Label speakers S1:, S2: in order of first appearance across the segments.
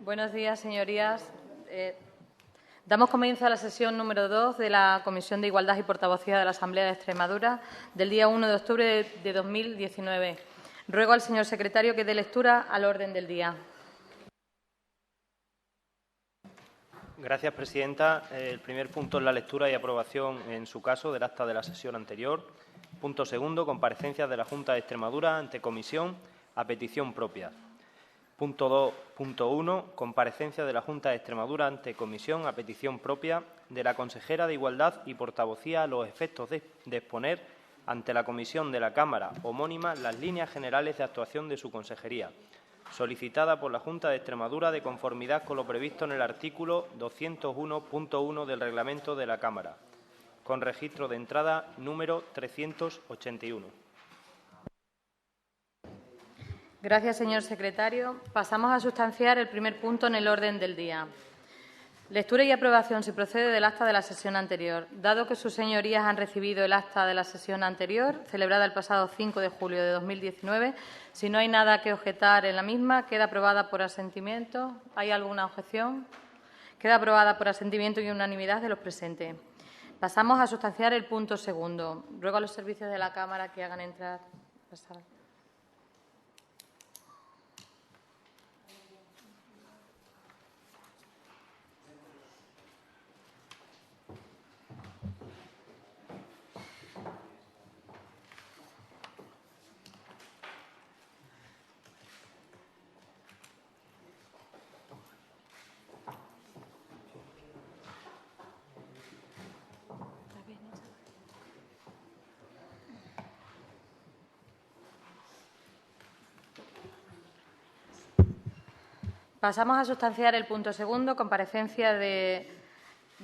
S1: Buenos días, señorías. Damos comienzo a la sesión número 2 de la Comisión de Igualdad y Portavocía de la Asamblea de Extremadura del día 1 de octubre de 2019. Ruego al señor secretario que dé lectura al orden del día.
S2: Gracias, presidenta. El primer punto es la lectura y aprobación, en su caso, del acta de la sesión anterior. Punto segundo, comparecencias de la Junta de Extremadura ante comisión a petición propia. Punto 2.1. Comparecencia de la Junta de Extremadura ante comisión a petición propia de la consejera de Igualdad y Portavocía a los efectos de exponer ante la comisión de la Cámara homónima las líneas generales de actuación de su consejería, solicitada por la Junta de Extremadura de conformidad con lo previsto en el artículo 201.1 del Reglamento de la Cámara, con registro de entrada número 381.
S1: Gracias, señor secretario. Pasamos a sustanciar el primer punto en el orden del día. Lectura y aprobación, si procede, del acta de la sesión anterior. Dado que sus señorías han recibido el acta de la sesión anterior, celebrada el pasado 5 de julio de 2019, si no hay nada que objetar en la misma, queda aprobada por asentimiento. ¿Hay alguna objeción? Queda aprobada por asentimiento y unanimidad de los presentes. Pasamos a sustanciar el punto segundo. Ruego a los servicios de la Cámara que hagan entrar la sala. Pasamos a sustanciar el punto segundo, comparecencia de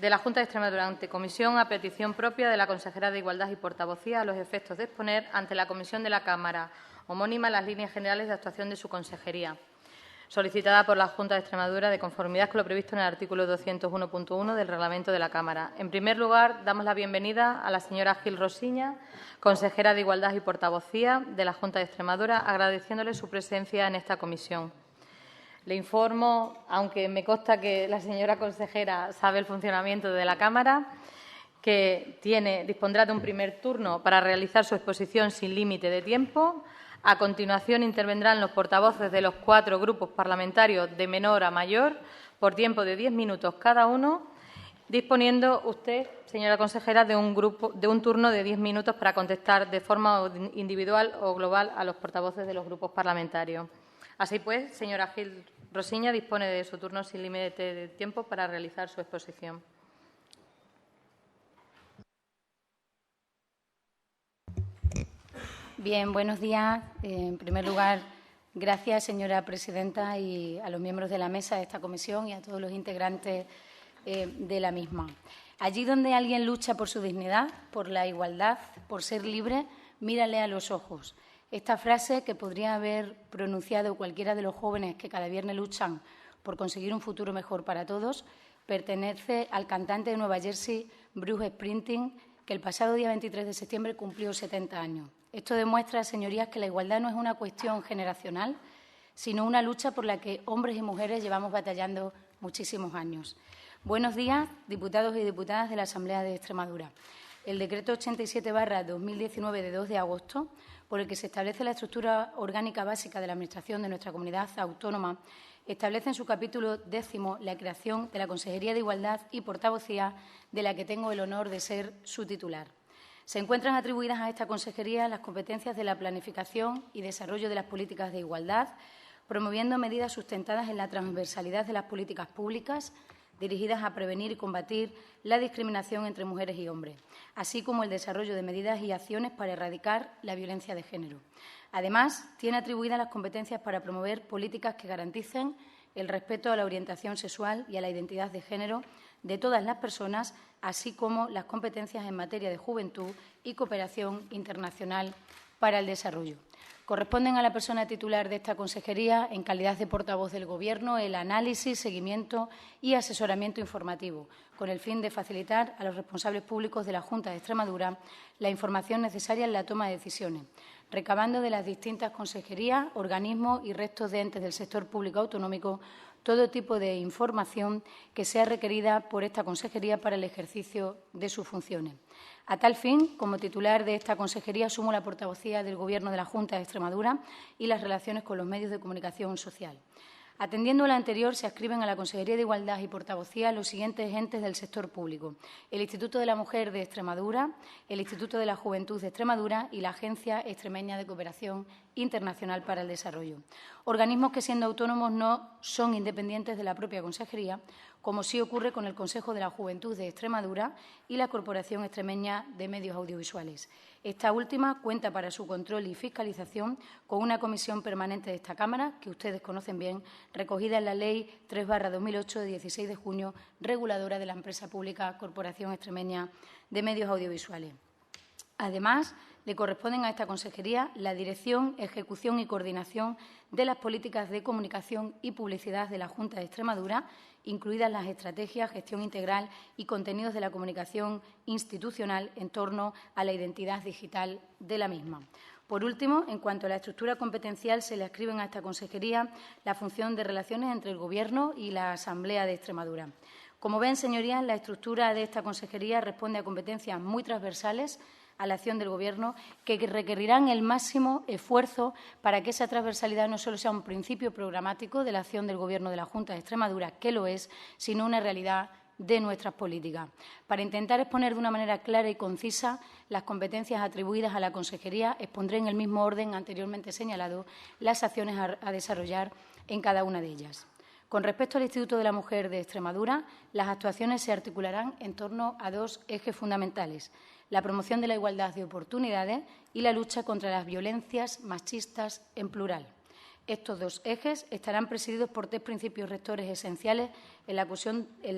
S1: la Junta de Extremadura ante comisión a petición propia de la consejera de Igualdad y Portavocía a los efectos de exponer ante la comisión de la Cámara homónima las líneas generales de actuación de su consejería, solicitada por la Junta de Extremadura de conformidad con lo previsto en el artículo 201.1 del Reglamento de la Cámara. En primer lugar, damos la bienvenida a la señora Gil Rosiña, consejera de Igualdad y Portavocía de la Junta de Extremadura, agradeciéndole su presencia en esta comisión. Le informo, aunque me consta que la señora consejera sabe el funcionamiento de la Cámara, que dispondrá de un primer turno para realizar su exposición sin límite de tiempo. A continuación, intervendrán los portavoces de los 4 grupos parlamentarios de menor a mayor por tiempo de 10 minutos cada uno, disponiendo usted, señora consejera, de un turno de 10 minutos para contestar de forma individual o global a los portavoces de los grupos parlamentarios. Así pues, señora Gil Rosiña dispone de su turno sin límite de tiempo para realizar su exposición.
S3: Bien, buenos días. En primer lugar, gracias, señora presidenta, y a los miembros de la mesa de esta comisión y a todos los integrantes de la misma. Allí donde alguien lucha por su dignidad, por la igualdad, por ser libre, mírale a los ojos. Esta frase, que podría haber pronunciado cualquiera de los jóvenes que cada viernes luchan por conseguir un futuro mejor para todos, pertenece al cantante de Nueva Jersey, Bruce Springsteen, que el pasado día 23 de septiembre cumplió 70 años. Esto demuestra, señorías, que la igualdad no es una cuestión generacional, sino una lucha por la que hombres y mujeres llevamos batallando muchísimos años. Buenos días, diputados y diputadas de la Asamblea de Extremadura. El decreto 87/2019 de 2 de agosto, por el que se establece la estructura orgánica básica de la Administración de nuestra comunidad autónoma, establece en su capítulo 10 la creación de la Consejería de Igualdad y Portavocía, de la que tengo el honor de ser su titular. Se encuentran atribuidas a esta consejería las competencias de la planificación y desarrollo de las políticas de igualdad, promoviendo medidas sustentadas en la transversalidad de las políticas públicas dirigidas a prevenir y combatir la discriminación entre mujeres y hombres, así como el desarrollo de medidas y acciones para erradicar la violencia de género. Además, tiene atribuidas las competencias para promover políticas que garanticen el respeto a la orientación sexual y a la identidad de género de todas las personas, así como las competencias en materia de juventud y cooperación internacional para el desarrollo. Corresponden a la persona titular de esta consejería, en calidad de portavoz del Gobierno, el análisis, seguimiento y asesoramiento informativo, con el fin de facilitar a los responsables públicos de la Junta de Extremadura la información necesaria en la toma de decisiones, recabando de las distintas consejerías, organismos y restos de entes del sector público autonómico todo tipo de información que sea requerida por esta consejería para el ejercicio de sus funciones. A tal fin, como titular de esta consejería, asumo la portavocía del Gobierno de la Junta de Extremadura y las relaciones con los medios de comunicación social. Atendiendo a lo anterior, se adscriben a la Consejería de Igualdad y Portavocía los siguientes entes del sector público: el Instituto de la Mujer de Extremadura, el Instituto de la Juventud de Extremadura y la Agencia Extremeña de Cooperación Internacional para el Desarrollo. Organismos que, siendo autónomos, no son independientes de la propia consejería, como sí ocurre con el Consejo de la Juventud de Extremadura y la Corporación Extremeña de Medios Audiovisuales. Esta última cuenta para su control y fiscalización con una comisión permanente de esta Cámara, que ustedes conocen bien, recogida en la Ley 3/2008 de 16 de junio, reguladora de la empresa pública Corporación Extremeña de Medios Audiovisuales. Además, le corresponden a esta consejería la dirección, ejecución y coordinación de las políticas de comunicación y publicidad de la Junta de Extremadura, incluidas las estrategias, gestión integral y contenidos de la comunicación institucional en torno a la identidad digital de la misma. Por último, en cuanto a la estructura competencial, se le adscriben a esta consejería la función de relaciones entre el Gobierno y la Asamblea de Extremadura. Como ven, señorías, la estructura de esta consejería responde a competencias muy transversales a la acción del Gobierno, que requerirán el máximo esfuerzo para que esa transversalidad no solo sea un principio programático de la acción del Gobierno de la Junta de Extremadura, que lo es, sino una realidad de nuestras políticas. Para intentar exponer de una manera clara y concisa las competencias atribuidas a la consejería, expondré en el mismo orden anteriormente señalado las acciones a desarrollar en cada una de ellas. Con respecto al Instituto de la Mujer de Extremadura, las actuaciones se articularán en torno a dos ejes fundamentales: la promoción de la igualdad de oportunidades y la lucha contra las violencias machistas en plural. Estos dos ejes estarán presididos por tres principios rectores esenciales en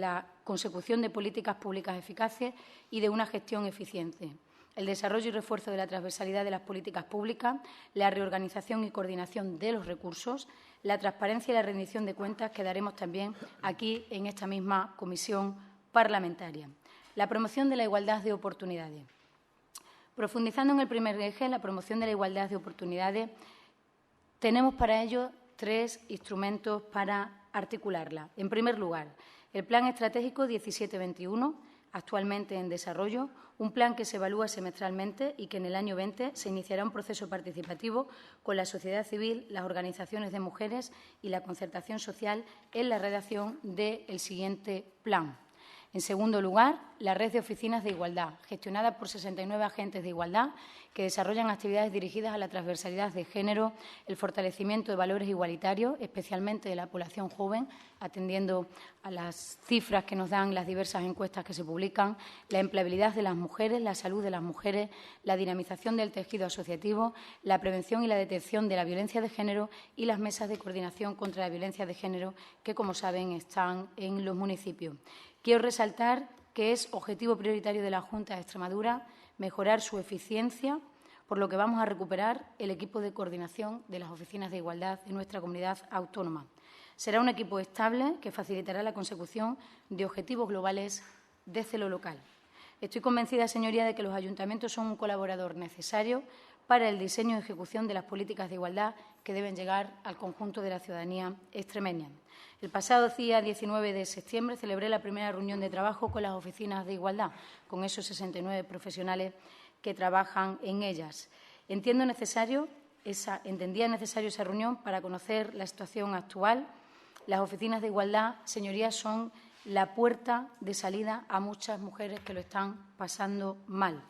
S3: la consecución de políticas públicas eficaces y de una gestión eficiente: el desarrollo y refuerzo de la transversalidad de las políticas públicas, la reorganización y coordinación de los recursos, la transparencia y la rendición de cuentas, que daremos también aquí en esta misma comisión parlamentaria. La promoción de la igualdad de oportunidades. Profundizando en el primer eje, la promoción de la igualdad de oportunidades, tenemos para ello tres instrumentos para articularla. En primer lugar, el Plan Estratégico 17-21, actualmente en desarrollo, un plan que se evalúa semestralmente y que en el año 20 se iniciará un proceso participativo con la sociedad civil, las organizaciones de mujeres y la concertación social en la redacción del siguiente plan. En segundo lugar, la red de oficinas de igualdad, gestionada por 69 agentes de igualdad que desarrollan actividades dirigidas a la transversalidad de género, el fortalecimiento de valores igualitarios, especialmente de la población joven, atendiendo a las cifras que nos dan las diversas encuestas que se publican, la empleabilidad de las mujeres, la salud de las mujeres, la dinamización del tejido asociativo, la prevención y la detección de la violencia de género y las mesas de coordinación contra la violencia de género que, como saben, están en los municipios. Quiero resaltar que es objetivo prioritario de la Junta de Extremadura mejorar su eficiencia, por lo que vamos a recuperar el equipo de coordinación de las oficinas de igualdad de nuestra comunidad autónoma. Será un equipo estable que facilitará la consecución de objetivos globales desde lo local. Estoy convencida, señoría, de que los ayuntamientos son un colaborador necesario para el diseño y ejecución de las políticas de igualdad que deben llegar al conjunto de la ciudadanía extremeña. El pasado día 19 de septiembre celebré la primera reunión de trabajo con las oficinas de igualdad, con esos 69 profesionales que trabajan en ellas. Entendía necesario esa reunión para conocer la situación actual. Las oficinas de igualdad, señorías, son la puerta de salida a muchas mujeres que lo están pasando mal.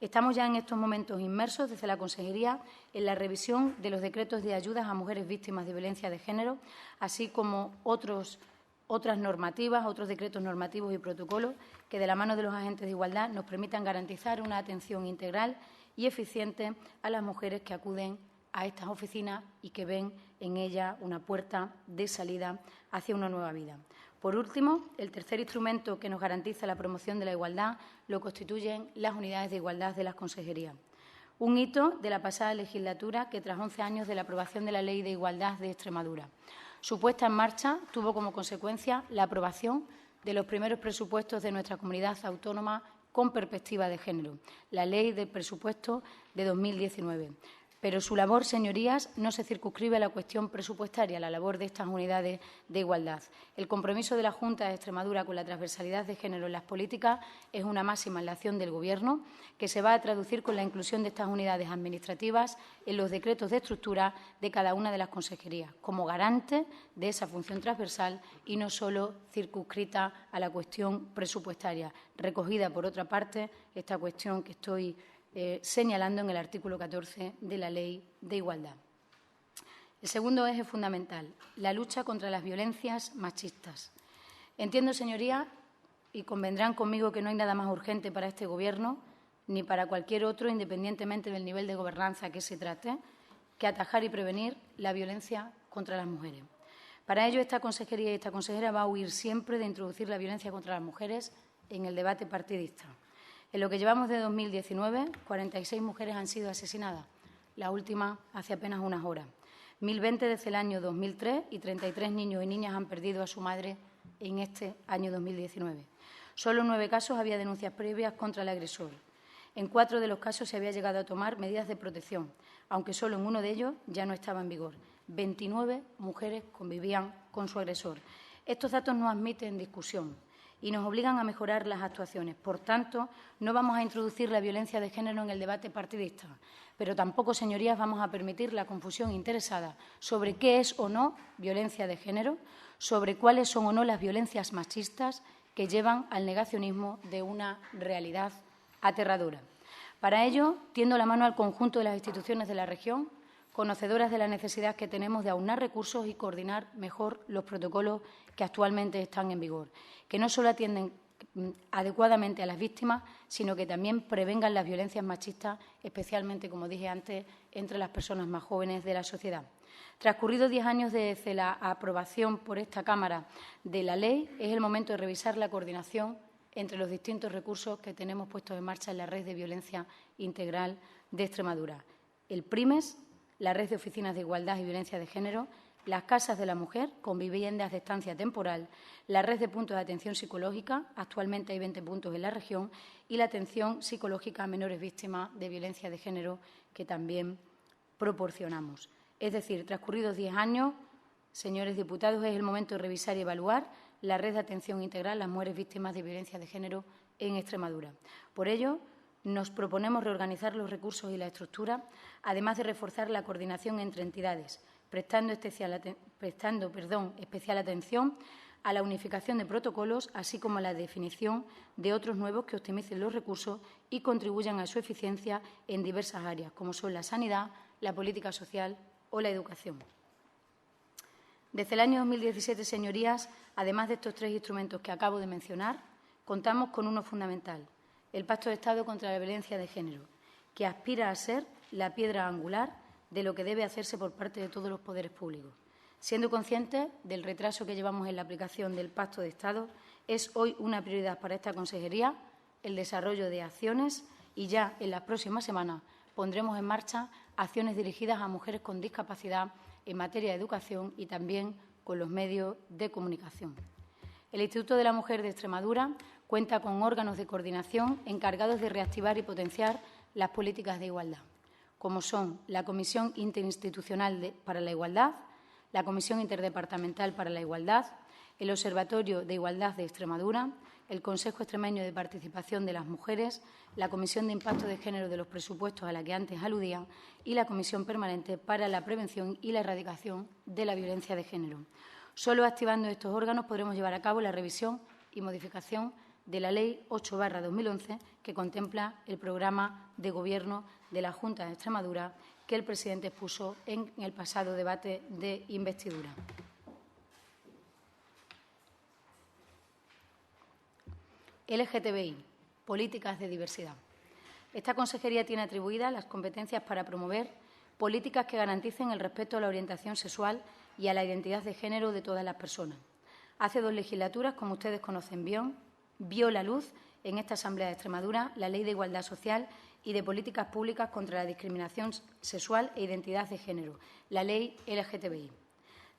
S3: Estamos ya en estos momentos inmersos desde la Consejería en la revisión de los decretos de ayudas a mujeres víctimas de violencia de género, así como otras normativas, otros decretos normativos y protocolos que, de la mano de los agentes de igualdad, nos permitan garantizar una atención integral y eficiente a las mujeres que acuden a estas oficinas y que ven en ella una puerta de salida hacia una nueva vida. Por último, el tercer instrumento que nos garantiza la promoción de la igualdad lo constituyen las unidades de igualdad de las consejerías. Un hito de la pasada legislatura que, tras 11 años de la aprobación de la Ley de Igualdad de Extremadura, su puesta en marcha tuvo como consecuencia la aprobación de los primeros presupuestos de nuestra comunidad autónoma con perspectiva de género, la Ley del Presupuesto de 2019. Pero su labor, señorías, no se circunscribe a la cuestión presupuestaria, a la labor de estas unidades de igualdad. El compromiso de la Junta de Extremadura con la transversalidad de género en las políticas es una máxima en la acción del Gobierno, que se va a traducir con la inclusión de estas unidades administrativas en los decretos de estructura de cada una de las consejerías, como garante de esa función transversal y no solo circunscrita a la cuestión presupuestaria, recogida, por otra parte, esta cuestión que estoy señalando en el artículo 14 de la Ley de Igualdad. El segundo eje fundamental, la lucha contra las violencias machistas. Entiendo, señorías, y convendrán conmigo que no hay nada más urgente para este Gobierno, ni para cualquier otro, independientemente del nivel de gobernanza que se trate, que atajar y prevenir la violencia contra las mujeres. Para ello, esta consejería y esta consejera va a huir siempre de introducir la violencia contra las mujeres en el debate partidista. En lo que llevamos de 2019, 46 mujeres han sido asesinadas, la última hace apenas unas horas. 1.020 desde el año 2003 y 33 niños y niñas han perdido a su madre en este año 2019. Solo en 9 casos había denuncias previas contra el agresor. En 4 de los casos se había llegado a tomar medidas de protección, aunque solo en uno de ellos ya no estaba en vigor. 29 mujeres convivían con su agresor. Estos datos no admiten discusión y nos obligan a mejorar las actuaciones. Por tanto, no vamos a introducir la violencia de género en el debate partidista, pero tampoco, señorías, vamos a permitir la confusión interesada sobre qué es o no violencia de género, sobre cuáles son o no las violencias machistas que llevan al negacionismo de una realidad aterradora. Para ello, tiendo la mano al conjunto de las instituciones de la región, conocedoras de la necesidad que tenemos de aunar recursos y coordinar mejor los protocolos que actualmente están en vigor, que no solo atienden adecuadamente a las víctimas, sino que también prevengan las violencias machistas, especialmente, como dije antes, entre las personas más jóvenes de la sociedad. Transcurridos 10 años desde la aprobación por esta Cámara de la ley, es el momento de revisar la coordinación entre los distintos recursos que tenemos puestos en marcha en la Red de Violencia Integral de Extremadura. El PRIMES, la Red de Oficinas de Igualdad y Violencia de Género, las Casas de la Mujer, con viviendas de estancia temporal, la Red de Puntos de Atención Psicológica, actualmente hay 20 puntos en la región, y la atención psicológica a menores víctimas de violencia de género, que también proporcionamos. Es decir, transcurridos 10 años, señores diputados, es el momento de revisar y evaluar la red de atención integral a las mujeres víctimas de violencia de género en Extremadura. Por ello, nos proponemos reorganizar los recursos y la estructura, además de reforzar la coordinación entre entidades, prestando especial atención a la unificación de protocolos, así como a la definición de otros nuevos que optimicen los recursos y contribuyan a su eficiencia en diversas áreas, como son la sanidad, la política social o la educación. Desde el año 2017, señorías, además de estos 3 instrumentos que acabo de mencionar, contamos con uno fundamental, el Pacto de Estado contra la Violencia de Género, que aspira a ser la piedra angular de lo que debe hacerse por parte de todos los poderes públicos. Siendo conscientes del retraso que llevamos en la aplicación del Pacto de Estado, es hoy una prioridad para esta consejería el desarrollo de acciones y ya en las próximas semanas pondremos en marcha acciones dirigidas a mujeres con discapacidad en materia de educación y también con los medios de comunicación. El Instituto de la Mujer de Extremadura cuenta con órganos de coordinación encargados de reactivar y potenciar las políticas de igualdad, como son la Comisión Interinstitucional para la Igualdad, la Comisión Interdepartamental para la Igualdad, el Observatorio de Igualdad de Extremadura, el Consejo Extremeño de Participación de las Mujeres, la Comisión de Impacto de Género de los Presupuestos a la que antes aludía y la Comisión Permanente para la Prevención y la Erradicación de la Violencia de Género. Solo activando estos órganos podremos llevar a cabo la revisión y modificación de la Ley 8/2011, que contempla el programa de Gobierno de la Junta de Extremadura que el presidente expuso en el pasado debate de investidura. LGTBI, políticas de diversidad. Esta consejería tiene atribuidas las competencias para promover políticas que garanticen el respeto a la orientación sexual y a la identidad de género de todas las personas. Hace 2 legislaturas, como ustedes conocen bien, vio la luz en esta Asamblea de Extremadura la Ley de Igualdad Social y de Políticas Públicas contra la Discriminación Sexual e Identidad de Género, la Ley LGTBI.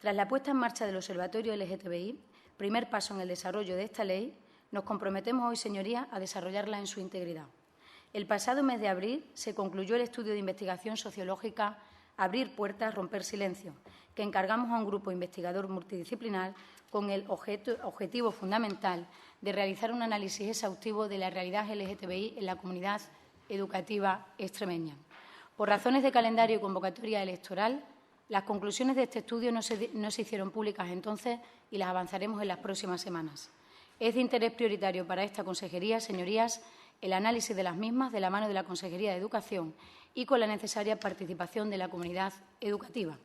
S3: Tras la puesta en marcha del Observatorio LGTBI, primer paso en el desarrollo de esta ley, nos comprometemos hoy, señorías, a desarrollarla en su integridad. El pasado mes de abril se concluyó el estudio de investigación sociológica Abrir puertas, romper silencio, que encargamos a un grupo investigador multidisciplinar con el objetivo fundamental de realizar un análisis exhaustivo de la realidad LGTBI en la comunidad educativa extremeña. Por razones de calendario y convocatoria electoral, las conclusiones de este estudio no se hicieron públicas entonces y las avanzaremos en las próximas semanas. Es de interés prioritario para esta consejería, señorías, el análisis de las mismas de la mano de la Consejería de Educación y con la necesaria participación de la comunidad educativa.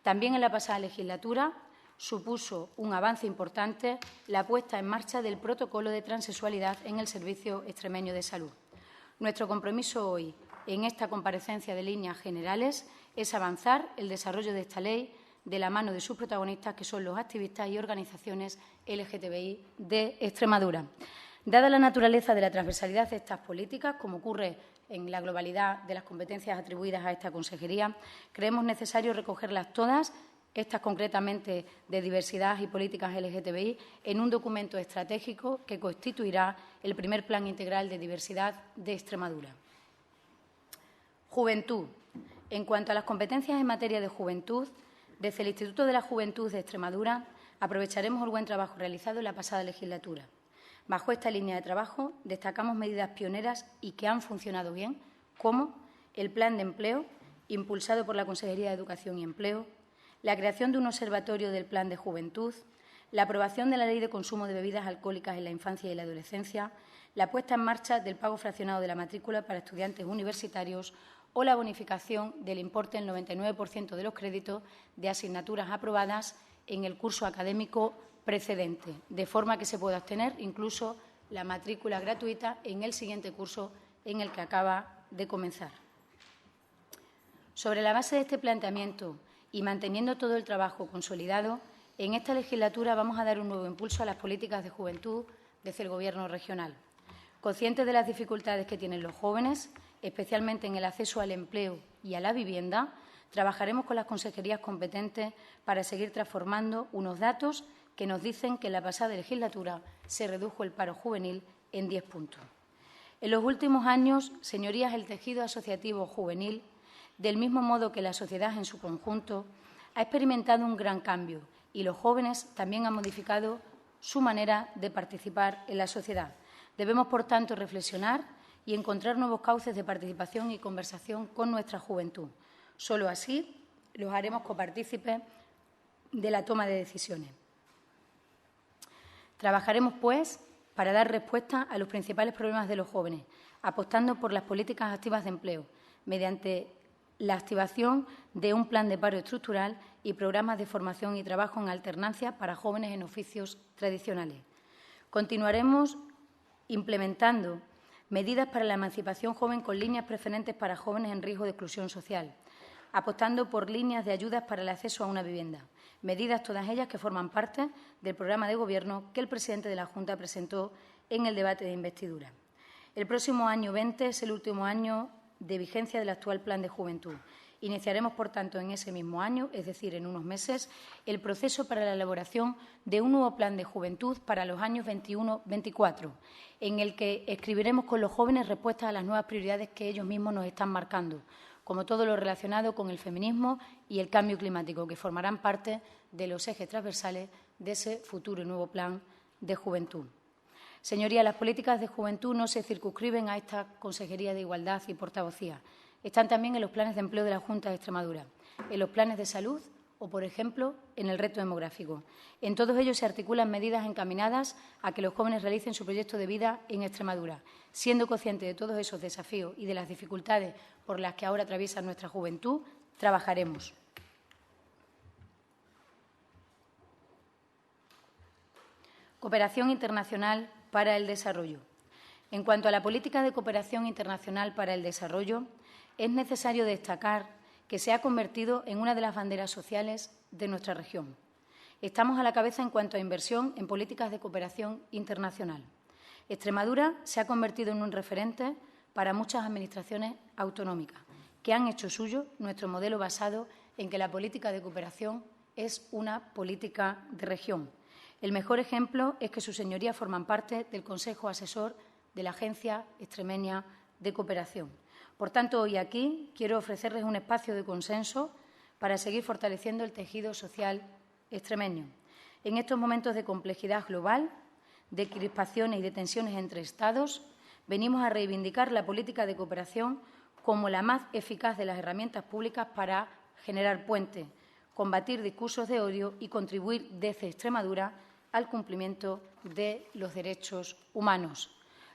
S3: También en la pasada legislatura supuso un avance importante la puesta en marcha del protocolo de transexualidad en el Servicio Extremeño de Salud. Nuestro compromiso hoy, en esta comparecencia de líneas generales, es avanzar el desarrollo de esta ley de la mano de sus protagonistas, que son los activistas y organizaciones LGTBI de Extremadura. Dada la naturaleza de la transversalidad de estas políticas, como ocurre en la globalidad de las competencias atribuidas a esta consejería, creemos necesario recogerlas todas, estas concretamente de diversidad y políticas LGTBI, en un documento estratégico que constituirá el primer Plan Integral de Diversidad de Extremadura. Juventud. En cuanto a las competencias en materia de juventud, desde el Instituto de la Juventud de Extremadura aprovecharemos el buen trabajo realizado en la pasada legislatura. Bajo esta línea de trabajo destacamos medidas pioneras y que han funcionado bien, como el Plan de Empleo, impulsado por la Consejería de Educación y Empleo, la creación de un observatorio del Plan de Juventud, la aprobación de la Ley de Consumo de Bebidas Alcohólicas en la Infancia y la Adolescencia, la puesta en marcha del pago fraccionado de la matrícula para estudiantes universitarios o la bonificación del importe del 99% de los créditos de asignaturas aprobadas en el curso académico precedente, de forma que se pueda obtener incluso la matrícula gratuita en el siguiente curso en el que acaba de comenzar. Sobre la base de este planteamiento y manteniendo todo el trabajo consolidado, en esta legislatura vamos a dar un nuevo impulso a las políticas de juventud desde el Gobierno regional. Conscientes de las dificultades que tienen los jóvenes, especialmente en el acceso al empleo y a la vivienda, trabajaremos con las consejerías competentes para seguir transformando unos datos que nos dicen que en la pasada legislatura se redujo el paro juvenil en 10 puntos. En los últimos años, señorías, el tejido asociativo juvenil, del mismo modo que la sociedad en su conjunto, ha experimentado un gran cambio y los jóvenes también han modificado su manera de participar en la sociedad. Debemos, por tanto, reflexionar y encontrar nuevos cauces de participación y conversación con nuestra juventud. Solo así los haremos copartícipes de la toma de decisiones. Trabajaremos, pues, para dar respuesta a los principales problemas de los jóvenes, apostando por las políticas activas de empleo, mediante la activación de un plan de paro estructural y programas de formación y trabajo en alternancia para jóvenes en oficios tradicionales. Continuaremos implementando medidas para la emancipación joven con líneas preferentes para jóvenes en riesgo de exclusión social, apostando por líneas de ayudas para el acceso a una vivienda, medidas todas ellas que forman parte del programa de Gobierno que el presidente de la Junta presentó en el debate de investidura. El próximo año 20 es el último año de vigencia del actual Plan de Juventud. Iniciaremos, por tanto, en ese mismo año, es decir, en unos meses, el proceso para la elaboración de un nuevo Plan de Juventud para los años 21-24, en el que escribiremos con los jóvenes respuestas a las nuevas prioridades que ellos mismos nos están marcando, como todo lo relacionado con el feminismo y el cambio climático, que formarán parte de los ejes transversales de ese futuro y nuevo Plan de Juventud. Señorías, las políticas de juventud no se circunscriben a esta Consejería de Igualdad y Portavocía. Están también en los planes de empleo de la Junta de Extremadura, en los planes de salud o, por ejemplo, en el reto demográfico. En todos ellos se articulan medidas encaminadas a que los jóvenes realicen su proyecto de vida en Extremadura. Siendo conscientes de todos esos desafíos y de las dificultades por las que ahora atraviesa nuestra juventud, trabajaremos. Cooperación internacional para el desarrollo. En cuanto a la política de cooperación internacional para el desarrollo, es necesario destacar que se ha convertido en una de las banderas sociales de nuestra región. Estamos a la cabeza en cuanto a inversión en políticas de cooperación internacional. Extremadura se ha convertido en un referente para muchas administraciones autonómicas que han hecho suyo nuestro modelo basado en que la política de cooperación es una política de región. El mejor ejemplo es que sus señorías forman parte del Consejo Asesor de la Agencia Extremeña de cooperación. Por tanto, hoy aquí quiero ofrecerles un espacio de consenso para seguir fortaleciendo el tejido social extremeño. En estos momentos de complejidad global, de crispaciones y de tensiones entre Estados, venimos a reivindicar la política de cooperación como la más eficaz de las herramientas públicas para generar puentes, combatir discursos de odio y contribuir desde Extremadura al cumplimiento de los derechos humanos.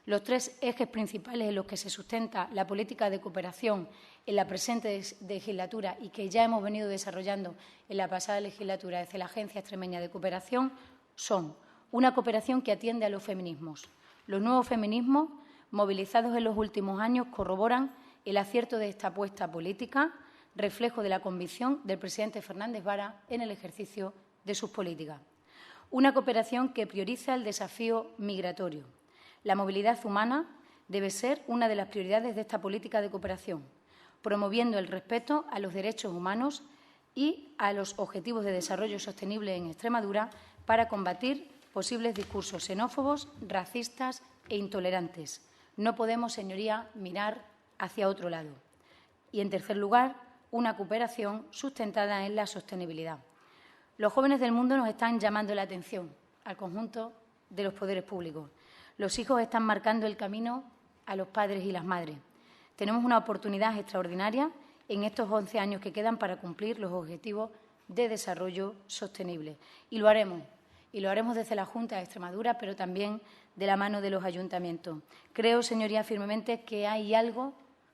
S3: Los tres ejes principales en los que se sustenta la política de cooperación en la presente legislatura y que ya hemos venido desarrollando en la pasada legislatura desde la Agencia Extremeña de Cooperación son una cooperación que atiende a los feminismos. Los nuevos feminismos, movilizados en los últimos años, corroboran el acierto de esta apuesta política, reflejo de la convicción del presidente Fernández Vara en el ejercicio de sus políticas. Una cooperación que prioriza el desafío migratorio. La movilidad humana debe ser una de las prioridades de esta política de cooperación, promoviendo el respeto a los derechos humanos y a los objetivos de desarrollo sostenible en Extremadura para combatir posibles discursos xenófobos, racistas e intolerantes. No podemos, señoría, mirar hacia otro lado. Y, en tercer lugar, una cooperación sustentada en la sostenibilidad. Los jóvenes del mundo nos están llamando la atención al conjunto de los poderes públicos. Los hijos están marcando el camino a los padres y las madres. Tenemos una oportunidad extraordinaria en estos 11 años que quedan para cumplir los objetivos de desarrollo sostenible. Y lo haremos desde la Junta de Extremadura, pero también de la mano de los ayuntamientos. Creo, señorías, firmemente que hay algo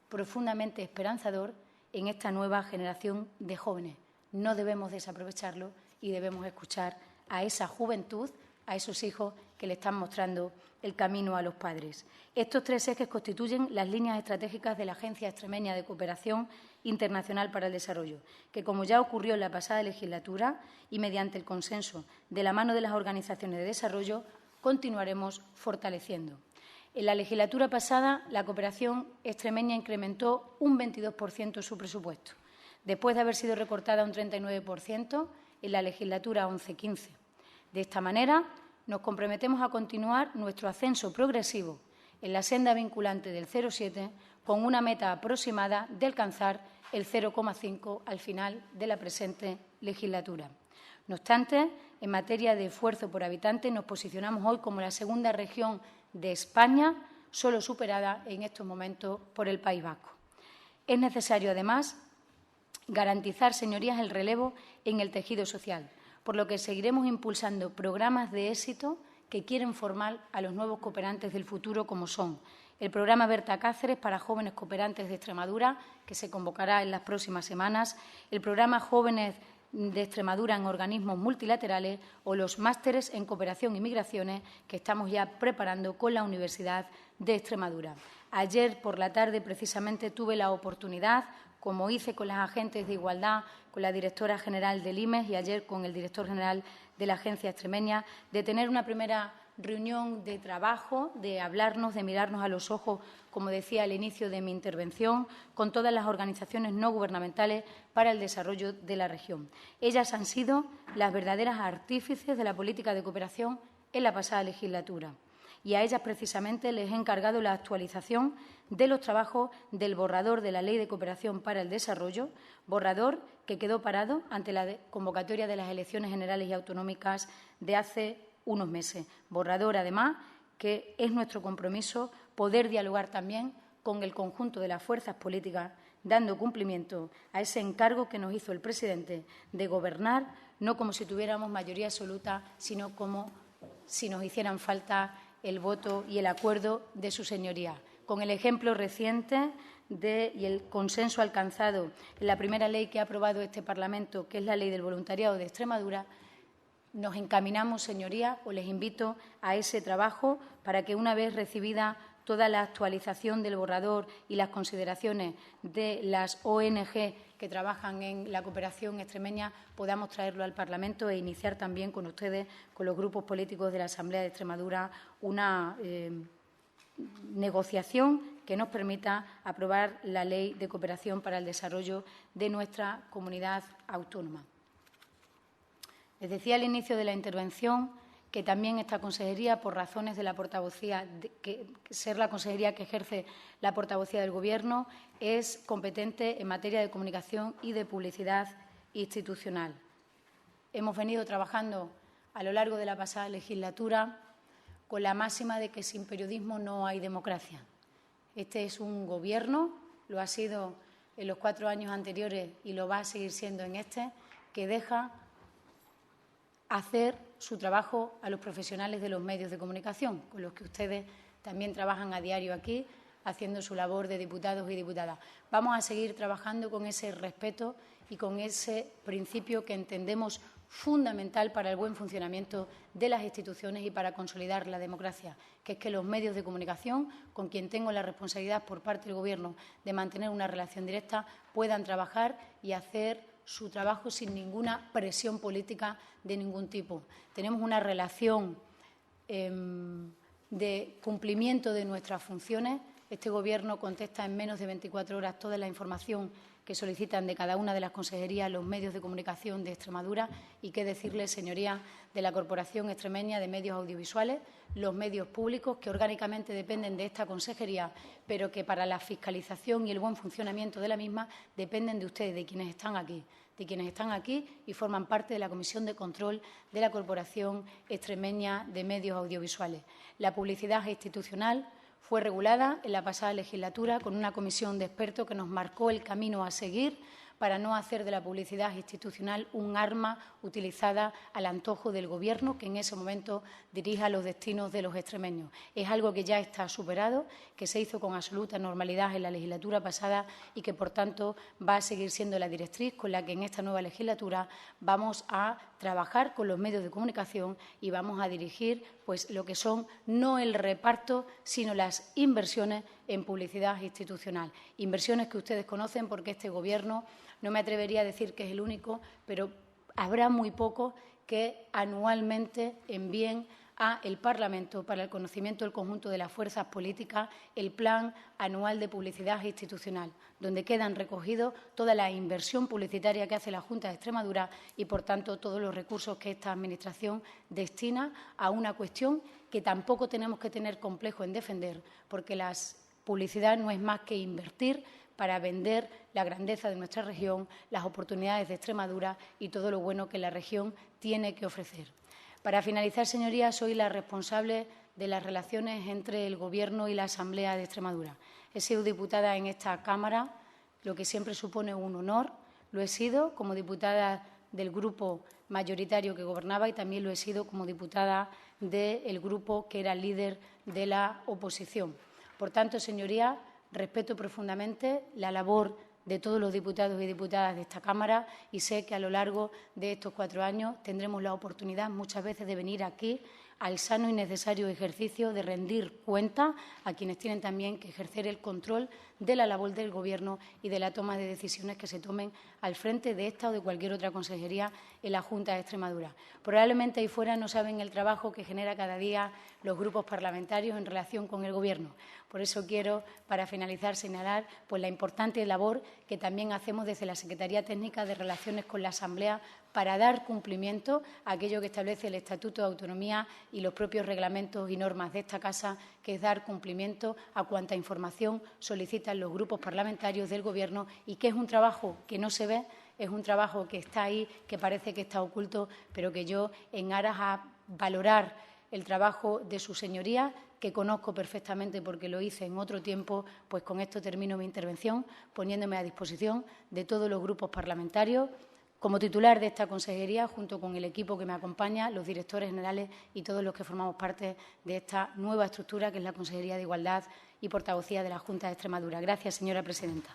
S3: profundamente esperanzador en esta nueva generación de jóvenes. No debemos desaprovecharlo y debemos escuchar a esa juventud, a esos hijos que le están mostrando el camino a los padres. Estos tres ejes constituyen las líneas estratégicas de la Agencia Extremeña de Cooperación Internacional para el Desarrollo, que, como ya ocurrió en la pasada legislatura y mediante el consenso de la mano de las organizaciones de desarrollo, continuaremos fortaleciendo. En la legislatura pasada, la cooperación extremeña incrementó un 22% su presupuesto, después de haber sido recortada un 39% en la legislatura 11-15. De esta manera, nos comprometemos a continuar nuestro ascenso progresivo en la senda vinculante del 0,7 con una meta aproximada de alcanzar el 0,5 al final de la presente legislatura. No obstante, en materia de esfuerzo por habitante, nos posicionamos hoy como la segunda región de España, solo superada en estos momentos por el País Vasco. Es necesario, además, garantizar, señorías, el relevo en el tejido social, por lo que seguiremos impulsando programas de éxito que quieren formar a los nuevos cooperantes del futuro, como son el programa Berta Cáceres para jóvenes cooperantes de Extremadura, que se convocará en las próximas semanas, el programa Jóvenes de Extremadura en organismos multilaterales o los másteres en cooperación y migraciones que estamos ya preparando con la Universidad de Extremadura. Ayer por la tarde, precisamente, tuve la oportunidad, como hice con las agentes de igualdad, con la directora general del IMES y ayer con el director general de la Agencia Extremeña, de tener una primera reunión de trabajo, de hablarnos, de mirarnos a los ojos, como decía al inicio de mi intervención, con todas las organizaciones no gubernamentales para el desarrollo de la región. Ellas han sido las verdaderas artífices de la política de cooperación en la pasada legislatura. Y a ellas precisamente les he encargado la actualización de los trabajos del borrador de la Ley de Cooperación para el Desarrollo, borrador que quedó parado ante la convocatoria de las elecciones generales y autonómicas de hace unos meses. Borrador, además, que es nuestro compromiso poder dialogar también con el conjunto de las fuerzas políticas, dando cumplimiento a ese encargo que nos hizo el presidente de gobernar, no como si tuviéramos mayoría absoluta, sino como si nos hicieran falta el voto y el acuerdo de su señoría. Con el ejemplo reciente y el consenso alcanzado en la primera ley que ha aprobado este Parlamento, que es la Ley del Voluntariado de Extremadura, nos encaminamos, señoría, o les invito a ese trabajo para que, una vez recibida toda la actualización del borrador y las consideraciones de las ONG que trabajan en la cooperación extremeña, podamos traerlo al Parlamento e iniciar también con ustedes, con los grupos políticos de la Asamblea de Extremadura, una negociación que nos permita aprobar la Ley de Cooperación para el Desarrollo de nuestra comunidad autónoma. Les decía al inicio de la intervención que también esta consejería, por razones de la portavocía, ser la consejería que ejerce la portavocía del Gobierno, es competente en materia de comunicación y de publicidad institucional. Hemos venido trabajando a lo largo de la pasada legislatura con la máxima de que sin periodismo no hay democracia. Este es un Gobierno, lo ha sido en los 4 años anteriores y lo va a seguir siendo en este, que deja hacer su trabajo a los profesionales de los medios de comunicación, con los que ustedes también trabajan a diario aquí, haciendo su labor de diputados y diputadas. Vamos a seguir trabajando con ese respeto y con ese principio que entendemos fundamental para el buen funcionamiento de las instituciones y para consolidar la democracia, que es que los medios de comunicación, con quien tengo la responsabilidad por parte del Gobierno de mantener una relación directa, puedan trabajar y hacer su trabajo sin ninguna presión política de ningún tipo. Tenemos una relación de cumplimiento de nuestras funciones. Este Gobierno contesta en menos de 24 horas toda la información que solicitan de cada una de las consejerías los medios de comunicación de Extremadura y qué decirles, señorías, de la Corporación Extremeña de Medios Audiovisuales, los medios públicos que orgánicamente dependen de esta consejería, pero que para la fiscalización y el buen funcionamiento de la misma dependen de ustedes, de quienes están aquí y forman parte de la Comisión de Control de la Corporación Extremeña de Medios Audiovisuales. La publicidad institucional fue regulada en la pasada legislatura con una comisión de expertos que nos marcó el camino a seguir para no hacer de la publicidad institucional un arma utilizada al antojo del Gobierno que en ese momento dirija los destinos de los extremeños. Es algo que ya está superado, que se hizo con absoluta normalidad en la legislatura pasada y que, por tanto, va a seguir siendo la directriz con la que en esta nueva legislatura vamos a trabajar con los medios de comunicación y vamos a dirigir pues, lo que son no el reparto, sino las inversiones en publicidad institucional. Inversiones que ustedes conocen porque este Gobierno, no me atrevería a decir que es el único, pero habrá muy pocos que anualmente envíen al Parlamento para el conocimiento del conjunto de las fuerzas políticas el Plan Anual de Publicidad Institucional, donde quedan recogidos toda la inversión publicitaria que hace la Junta de Extremadura y, por tanto, todos los recursos que esta Administración destina a una cuestión que tampoco tenemos que tener complejo en defender, porque la publicidad no es más que invertir para vender la grandeza de nuestra región, las oportunidades de Extremadura y todo lo bueno que la región tiene que ofrecer. Para finalizar, señorías, soy la responsable de las relaciones entre el Gobierno y la Asamblea de Extremadura. He sido diputada en esta Cámara, lo que siempre supone un honor. Lo he sido como diputada del grupo mayoritario que gobernaba y también lo he sido como diputada del grupo que era líder de la oposición. Por tanto, señorías, respeto profundamente la labor de todos los diputados y diputadas de esta Cámara y sé que a lo largo de estos 4 años tendremos la oportunidad muchas veces de venir aquí al sano y necesario ejercicio de rendir cuenta a quienes tienen también que ejercer el control de la labor del Gobierno y de la toma de decisiones que se tomen al frente de esta o de cualquier otra consejería en la Junta de Extremadura. Probablemente ahí fuera no saben el trabajo que genera cada día los grupos parlamentarios en relación con el Gobierno. Por eso quiero, para finalizar, señalar pues, la importante labor que también hacemos desde la Secretaría Técnica de Relaciones con la Asamblea para dar cumplimiento a aquello que establece el Estatuto de Autonomía y los propios reglamentos y normas de esta Casa, que es dar cumplimiento a cuanta información solicitan los grupos parlamentarios del Gobierno y que es un trabajo que no se ve, es un trabajo que está ahí, que parece que está oculto, pero que yo, en aras a valorar el trabajo de su señoría, que conozco perfectamente porque lo hice en otro tiempo, pues con esto termino mi intervención, poniéndome a disposición de todos los grupos parlamentarios, como titular de esta consejería, junto con el equipo que me acompaña, los directores generales y todos los que formamos parte de esta nueva estructura que es la Consejería de Igualdad y Portavocía de la Junta de Extremadura. Gracias, señora presidenta.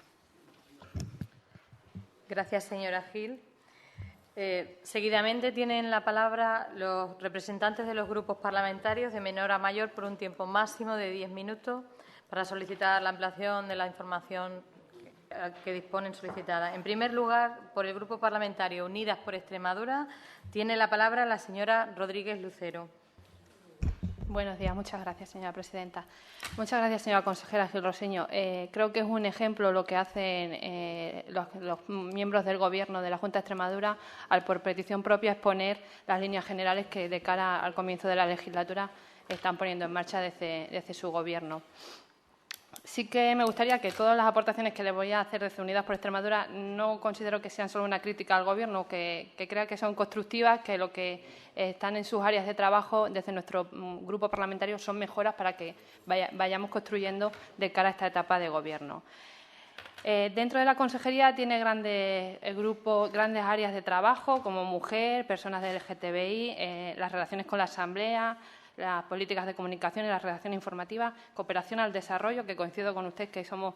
S1: Gracias, señora Gil. Seguidamente tienen la palabra los representantes de los grupos parlamentarios de menor a mayor por un tiempo máximo de 10 minutos para solicitar la ampliación de la información que disponen solicitada. En primer lugar, por el Grupo Parlamentario Unidas por Extremadura, tiene la palabra la señora Rodríguez Lucero.
S4: Buenos días, muchas gracias, señora presidenta. Muchas gracias, señora consejera Gil Rossiño. Creo que es un ejemplo lo que hacen los miembros del Gobierno de la Junta de Extremadura al, por petición propia, exponer las líneas generales que, de cara al comienzo de la legislatura, están poniendo en marcha desde su Gobierno. Sí que me gustaría que todas las aportaciones que le voy a hacer desde Unidas por Extremadura no considero que sean solo una crítica al Gobierno, que crea que son constructivas, que lo que están en sus áreas de trabajo desde nuestro grupo parlamentario son mejoras para que vayamos construyendo de cara a esta etapa de Gobierno. Dentro de la consejería tiene grandes áreas de trabajo como mujer, personas del LGTBI, las relaciones con la Asamblea, las políticas de comunicación y las redacciones informativas, cooperación al desarrollo, que coincido con usted que somos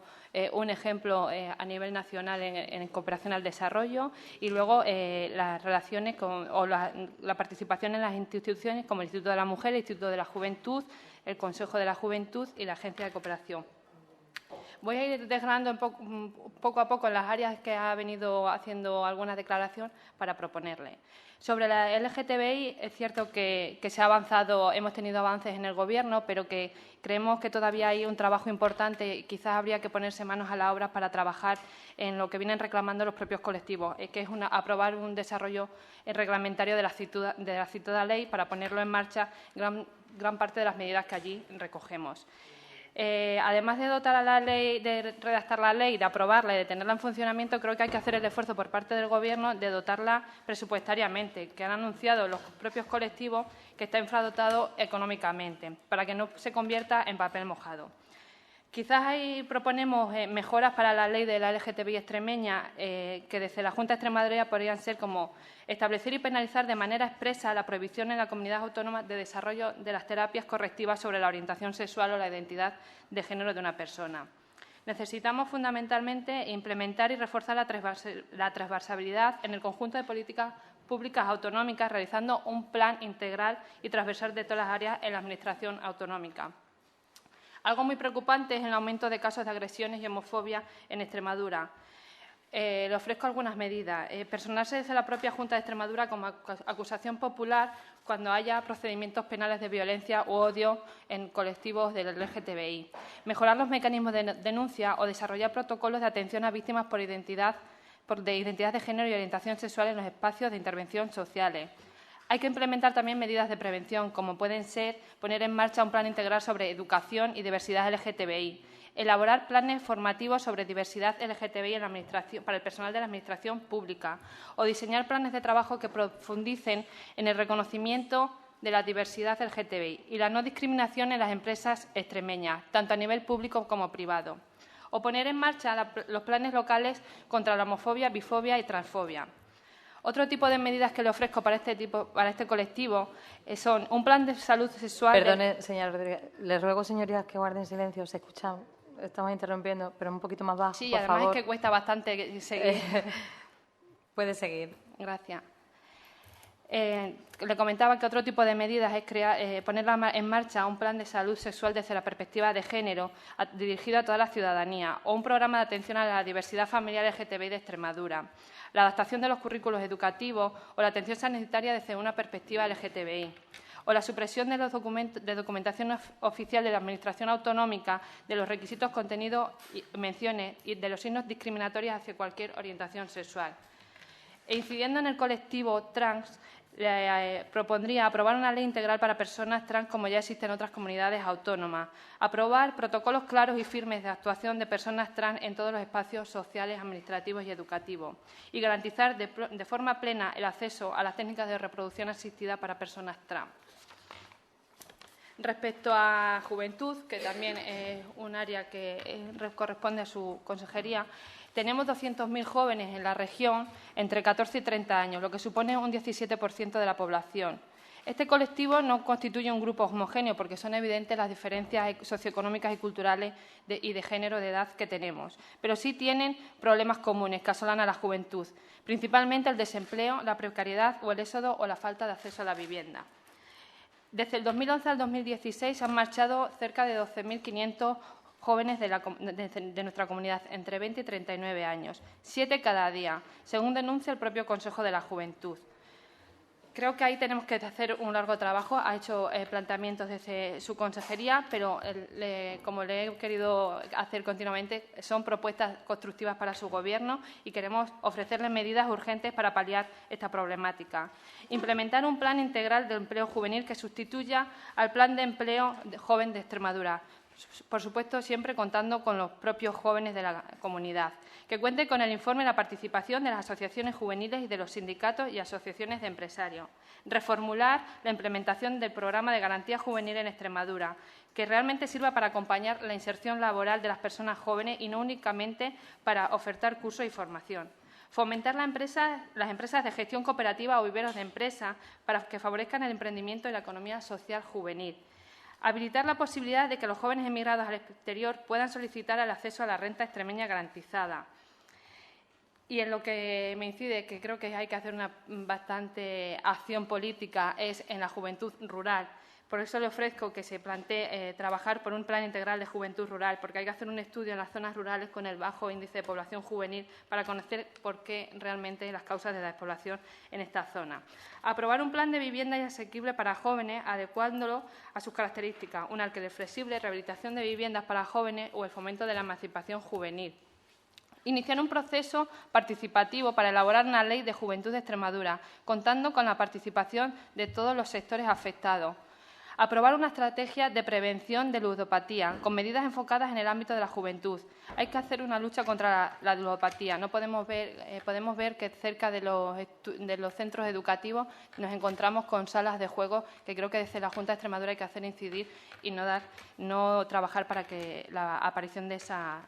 S4: un ejemplo a nivel nacional en cooperación al desarrollo, y luego las relaciones la participación en las instituciones como el Instituto de la Mujer, el Instituto de la Juventud, el Consejo de la Juventud y la Agencia de Cooperación. Voy a ir desgranando poco a poco en las áreas que ha venido haciendo alguna declaración para proponerle. Sobre la LGTBI, es cierto que se ha avanzado, hemos tenido avances en el Gobierno, pero que creemos que todavía hay un trabajo importante y quizás habría que ponerse manos a la obra para trabajar en lo que vienen reclamando los propios colectivos, que es aprobar un desarrollo reglamentario de la citada ley para ponerlo en marcha gran parte de las medidas que allí recogemos. Además de dotar a la ley, de redactar la ley, de aprobarla y de tenerla en funcionamiento, creo que hay que hacer el esfuerzo por parte del Gobierno de dotarla presupuestariamente, que han anunciado los propios colectivos que está infradotado económicamente, para que no se convierta en papel mojado. Quizás ahí proponemos mejoras para la ley de la LGTBI extremeña, que desde la Junta de Extremadura podrían ser como establecer y penalizar de manera expresa la prohibición en la comunidad autónoma de desarrollo de las terapias correctivas sobre la orientación sexual o la identidad de género de una persona. Necesitamos fundamentalmente implementar y reforzar la transversalidad en el conjunto de políticas públicas autonómicas, realizando un plan integral y transversal de todas las áreas en la Administración autonómica. Algo muy preocupante es el aumento de casos de agresiones y homofobia en Extremadura. Le ofrezco algunas medidas. Personarse desde la propia Junta de Extremadura como acusación popular cuando haya procedimientos penales de violencia u odio en colectivos del LGTBI. Mejorar los mecanismos de denuncia o desarrollar protocolos de atención a víctimas por identidad de género y orientación sexual en los espacios de intervención sociales. Hay que implementar también medidas de prevención, como pueden ser poner en marcha un plan integral sobre educación y diversidad LGTBI, elaborar planes formativos sobre diversidad LGTBI en la administración, para el personal de la Administración pública, o diseñar planes de trabajo que profundicen en el reconocimiento de la diversidad LGTBI y la no discriminación en las empresas extremeñas, tanto a nivel público como privado, o poner en marcha los planes locales contra la homofobia, bifobia y transfobia. Otro tipo de medidas que le ofrezco para este colectivo son un plan de salud sexual.
S1: Perdone, señora Rodríguez, les ruego, señorías, que guarden silencio. Se escucha, estamos interrumpiendo, pero un poquito más bajo,
S4: sí,
S1: por
S4: además
S1: favor.
S4: Es que cuesta bastante seguir.
S1: Puede seguir.
S4: Gracias. Le comentaba que otro tipo de medidas es poner en marcha un plan de salud sexual desde la perspectiva de género dirigido a toda la ciudadanía, o un programa de atención a la diversidad familiar LGTBI de Extremadura, la adaptación de los currículos educativos o la atención sanitaria desde una perspectiva LGTBI, o la supresión de los de documentación oficial de la Administración autonómica de los requisitos, contenidos, menciones y de los signos discriminatorios hacia cualquier orientación sexual. E incidiendo en el colectivo trans, propondría aprobar una ley integral para personas trans, como ya existe en otras comunidades autónomas, aprobar protocolos claros y firmes de actuación de personas trans en todos los espacios sociales, administrativos y educativos, y garantizar de forma plena el acceso a las técnicas de reproducción asistida para personas trans. Respecto a juventud, que también es un área que corresponde a su consejería, tenemos 200.000 jóvenes en la región entre 14 y 30 años, lo que supone un 17% de la población. Este colectivo no constituye un grupo homogéneo porque son evidentes las diferencias socioeconómicas y culturales y de género de edad que tenemos, pero sí tienen problemas comunes que asolan a la juventud, principalmente el desempleo, la precariedad o el éxodo o la falta de acceso a la vivienda. Desde el 2011 al 2016 han marchado cerca de 12.500 jóvenes de nuestra comunidad, entre 20 y 39 años, 7 cada día, según denuncia el propio Consejo de la Juventud. Creo que ahí tenemos que hacer un largo trabajo. Ha hecho planteamientos desde su consejería, pero como le he querido hacer continuamente, son propuestas constructivas para su Gobierno y queremos ofrecerle medidas urgentes para paliar esta problemática. Implementar un plan integral de empleo juvenil que sustituya al Plan de Empleo Joven de Extremadura. Por supuesto, siempre contando con los propios jóvenes de la comunidad, que cuente con el informe y la participación de las asociaciones juveniles y de los sindicatos y asociaciones de empresarios. Reformular la implementación del programa de garantía juvenil en Extremadura, que realmente sirva para acompañar la inserción laboral de las personas jóvenes y no únicamente para ofertar cursos y formación. Fomentar las empresas de gestión cooperativa o viveros de empresas para que favorezcan el emprendimiento y la economía social juvenil. Habilitar la posibilidad de que los jóvenes emigrados al exterior puedan solicitar el acceso a la renta extremeña garantizada. Y en lo que me incide, que creo que hay que hacer una bastante acción política, es en la juventud rural. Por eso le ofrezco que se plantee trabajar por un plan integral de juventud rural, porque hay que hacer un estudio en las zonas rurales con el bajo índice de población juvenil para conocer por qué realmente las causas de la despoblación en esta zona. Aprobar un plan de vivienda y asequible para jóvenes, adecuándolo a sus características, un alquiler flexible, rehabilitación de viviendas para jóvenes o el fomento de la emancipación juvenil. Iniciar un proceso participativo para elaborar una ley de juventud de Extremadura, contando con la participación de todos los sectores afectados. Aprobar una estrategia de prevención de ludopatía, con medidas enfocadas en el ámbito de la juventud. Hay que hacer una lucha contra la ludopatía. No podemos ver que cerca de los centros educativos nos encontramos con salas de juego que creo que desde la Junta de Extremadura hay que hacer incidir y no trabajar para que la aparición de esas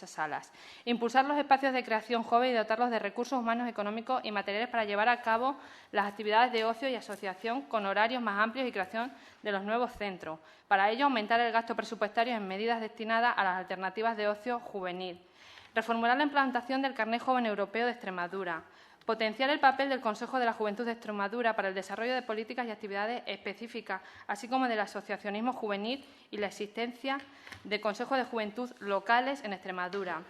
S4: salas. Impulsar los espacios de creación joven y dotarlos de recursos humanos, económicos y materiales para llevar a cabo las actividades de ocio y asociación con horarios más amplios y creación de los nuevos centros. Para ello, aumentar el gasto presupuestario en medidas destinadas a las alternativas de ocio juvenil. Reformular la implantación del Carné Joven Europeo de Extremadura. Potenciar el papel del Consejo de la Juventud de Extremadura para el desarrollo de políticas y actividades específicas, así como del asociacionismo juvenil y la existencia de consejos de juventud locales en Extremadura.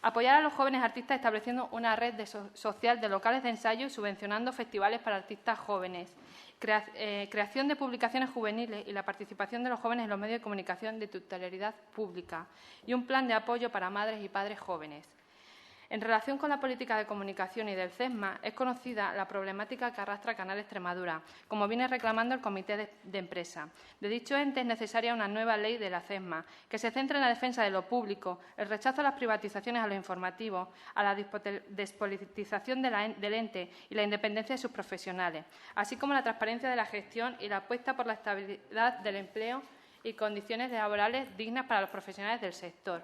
S4: Apoyar a los jóvenes artistas estableciendo una red social de locales de ensayo y subvencionando festivales para artistas jóvenes. Creación de publicaciones juveniles y la participación de los jóvenes en los medios de comunicación de titularidad pública. Y un plan de apoyo para madres y padres jóvenes. En relación con la política de comunicación y del CESMA, es conocida la problemática que arrastra Canal Extremadura, como viene reclamando el Comité de Empresa. De dicho ente es necesaria una nueva ley de la CESMA, que se centre en la defensa de lo público, el rechazo a las privatizaciones a lo informativo, a la despolitización del ente y la independencia de sus profesionales, así como la transparencia de la gestión y la apuesta por la estabilidad del empleo y condiciones laborales dignas para los profesionales del sector.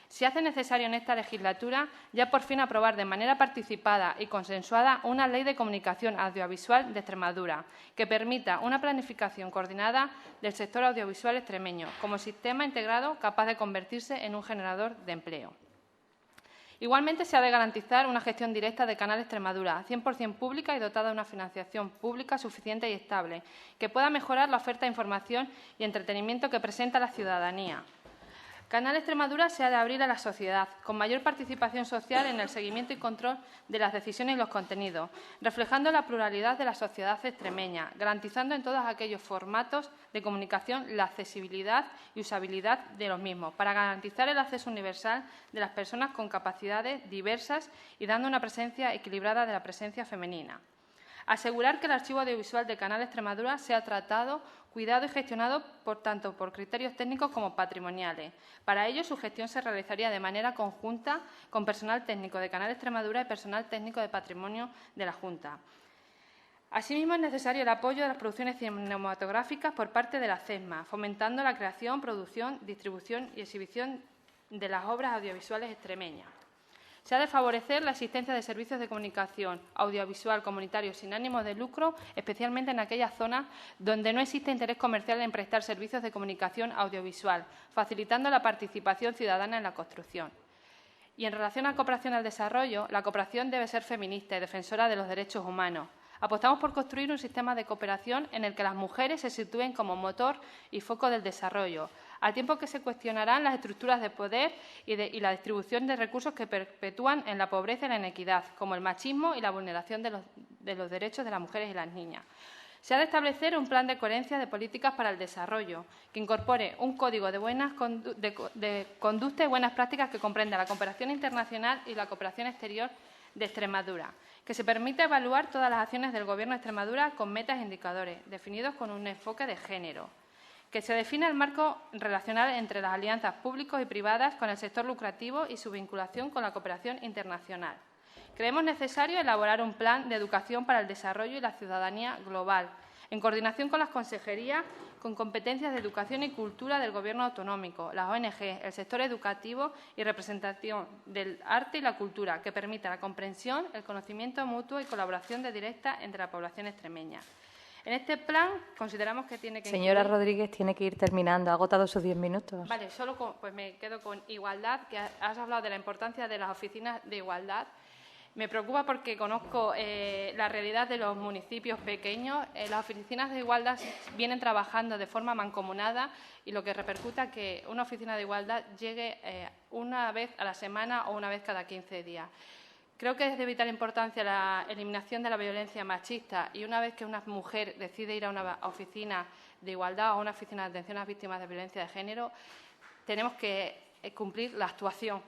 S4: Se hace necesario en esta legislatura ya por fin aprobar de manera participada y consensuada una ley de comunicación audiovisual de Extremadura que permita una planificación coordinada del sector audiovisual extremeño como sistema integrado capaz de convertirse en un generador de empleo. Igualmente, se ha de garantizar una gestión directa de Canal Extremadura, 100% pública y dotada de una financiación pública suficiente y estable, que pueda mejorar la oferta de información y entretenimiento que presenta la ciudadanía. Canal Extremadura se ha de abrir a la sociedad, con mayor participación social en el seguimiento y control de las decisiones y los contenidos, reflejando la pluralidad de la sociedad extremeña, garantizando en todos aquellos formatos de comunicación la accesibilidad y usabilidad de los mismos, para garantizar el acceso universal de las personas con capacidades diversas y dando una presencia equilibrada de la presencia femenina. Asegurar que el archivo audiovisual de Canal Extremadura sea tratado, cuidado y gestionado tanto por criterios técnicos como patrimoniales. Para ello, su gestión se realizaría de manera conjunta con personal técnico de Canal Extremadura y personal técnico de patrimonio de la Junta. Asimismo, es necesario el apoyo de las producciones cinematográficas por parte de la CESMA, fomentando la creación, producción, distribución y exhibición de las obras audiovisuales extremeñas. Se ha de favorecer la existencia de servicios de comunicación audiovisual comunitarios sin ánimo de lucro, especialmente en aquellas zonas donde no existe interés comercial en prestar servicios de comunicación audiovisual, facilitando la participación ciudadana en la construcción. Y en relación a la cooperación al desarrollo, la cooperación debe ser feminista y defensora de los derechos humanos. Apostamos por construir un sistema de cooperación en el que las mujeres se sitúen como motor y foco del desarrollo, al tiempo que se cuestionarán las estructuras de poder y la distribución de recursos que perpetúan en la pobreza y la inequidad, como el machismo y la vulneración de los de los derechos de las mujeres y las niñas. Se ha de establecer un plan de coherencia de políticas para el desarrollo, que incorpore un código de conducta y buenas prácticas que comprenda la cooperación internacional y la cooperación exterior de Extremadura, que se permita evaluar todas las acciones del Gobierno de Extremadura con metas e indicadores definidos con un enfoque de género, que se defina el marco relacional entre las alianzas públicos y privadas con el sector lucrativo y su vinculación con la cooperación internacional. Creemos necesario elaborar un plan de educación para el desarrollo y la ciudadanía global, en coordinación con las consejerías con competencias de educación y cultura del Gobierno autonómico, las ONG, el sector educativo y representación del arte y la cultura, que permita la comprensión, el conocimiento mutuo y colaboración directa entre la población extremeña. En este plan consideramos que tiene que
S1: Señora
S4: incluir...
S1: Rodríguez, tiene que ir terminando. Ha agotado sus 10 minutos.
S4: Vale, pues me quedo con igualdad, que has hablado de la importancia de las oficinas de igualdad. Me preocupa porque conozco la realidad de los municipios pequeños. Las oficinas de igualdad vienen trabajando de forma mancomunada y lo que repercuta es que una oficina de igualdad llegue una vez a la semana o una vez cada 15 días. Creo que es de vital importancia la eliminación de la violencia machista y una vez que una mujer decide ir a una oficina de igualdad o a una oficina de atención a las víctimas de violencia de género, tenemos que cumplir la actuación.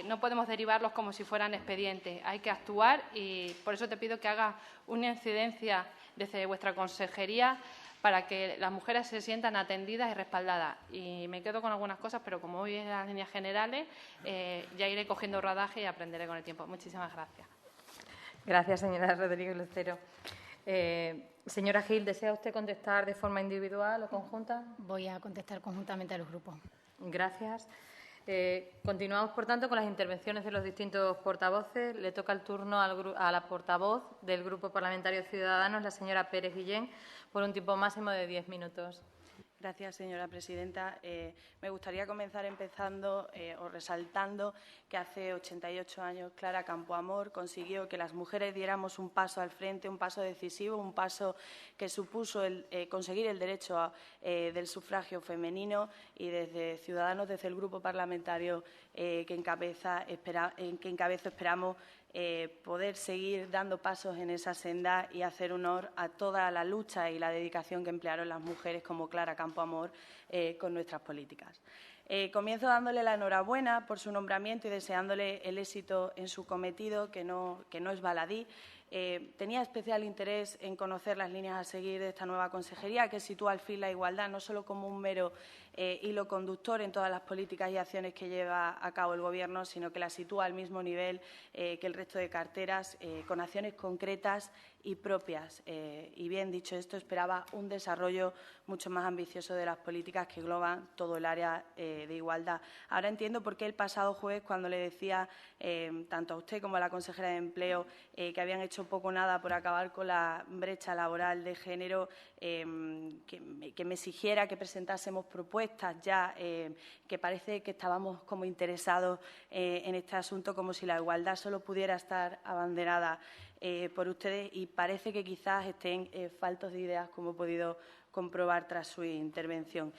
S4: No podemos derivarlos como si fueran expedientes. Hay que actuar y por eso te pido que hagas una incidencia desde vuestra consejería para que las mujeres se sientan atendidas y respaldadas. Y me quedo con algunas cosas, pero como hoy es las líneas generales, ya iré cogiendo rodaje y aprenderé con el tiempo. Muchísimas gracias.
S1: Gracias, señora Rodríguez Lucero. Señora Gil, ¿desea usted contestar de forma individual o conjunta?
S3: Voy a contestar conjuntamente a los grupos.
S1: Gracias. Continuamos, por tanto, con las intervenciones de los distintos portavoces. Le toca el turno a la portavoz del Grupo Parlamentario Ciudadanos, la señora Pérez Guillén, por un tiempo máximo de 10 minutos.
S5: Gracias, señora presidenta. Me gustaría comenzar empezando o resaltando que hace 88 años Clara Campoamor consiguió que las mujeres diéramos un paso al frente, un paso decisivo, un paso que supuso conseguir el derecho del sufragio femenino y desde Ciudadanos, desde el grupo parlamentario que encabezo, esperamos poder seguir dando pasos en esa senda y hacer honor a toda la lucha y la dedicación que emplearon las mujeres como Clara Campoamor con nuestras políticas. Comienzo dándole la enhorabuena por su nombramiento y deseándole el éxito en su cometido, que no es baladí. Tenía especial interés en conocer las líneas a seguir de esta nueva consejería, que sitúa al fin la igualdad no solo como un mero hilo conductor en todas las políticas y acciones que lleva a cabo el Gobierno, sino que la sitúa al mismo nivel que el resto de carteras, con acciones concretas y propias. Y bien dicho esto, esperaba un desarrollo mucho más ambicioso de las políticas que engloban todo el área de igualdad. Ahora entiendo por qué el pasado jueves, cuando le decía tanto a usted como a la consejera de Empleo que habían hecho poco o nada por acabar con la brecha laboral de género, que me exigiera que presentásemos propuestas ya, que parece que estábamos como interesados en este asunto, como si la igualdad solo pudiera estar abanderada por ustedes, y parece que quizás estén faltos de ideas, como he podido comprobar tras su intervención.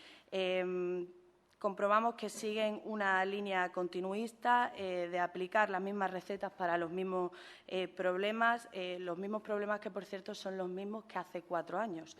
S5: Comprobamos que siguen una línea continuista de aplicar las mismas recetas para los mismos problemas que, por cierto, son los mismos que hace 4 años.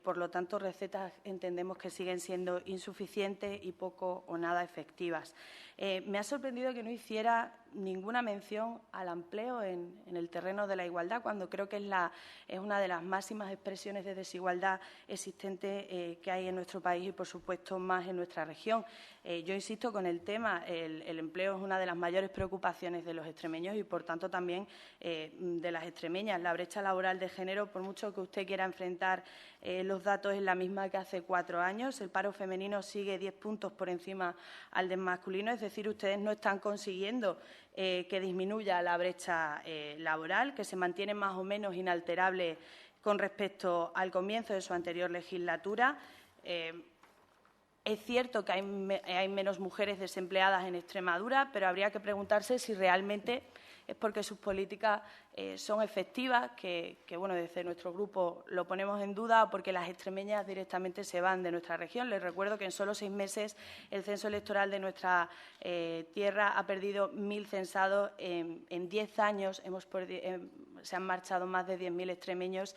S5: Por lo tanto, recetas entendemos que siguen siendo insuficientes y poco o nada efectivas. Me ha sorprendido que no hiciera ninguna mención al empleo en el terreno de la igualdad, cuando creo que es una de las máximas expresiones de desigualdad existente que hay en nuestro país y, por supuesto, más en nuestra región. Yo insisto con el tema, el empleo es una de las mayores preocupaciones de los extremeños y, por tanto, también de las extremeñas. La brecha laboral de género, por mucho que usted quiera enfrentar los datos, es la misma que hace 4 años. El paro femenino sigue 10 puntos por encima al del masculino, es decir, ustedes no están consiguiendo que disminuya la brecha laboral, que se mantiene más o menos inalterable con respecto al comienzo de su anterior legislatura. Es cierto que hay menos mujeres desempleadas en Extremadura, pero habría que preguntarse si realmente es porque sus políticas son efectivas, que bueno, desde nuestro grupo lo ponemos en duda, o porque las extremeñas directamente se van de nuestra región. Les recuerdo que en solo 6 meses el censo electoral de nuestra tierra ha perdido 1.000 censados. En 10 años se han marchado más de 10.000 extremeños.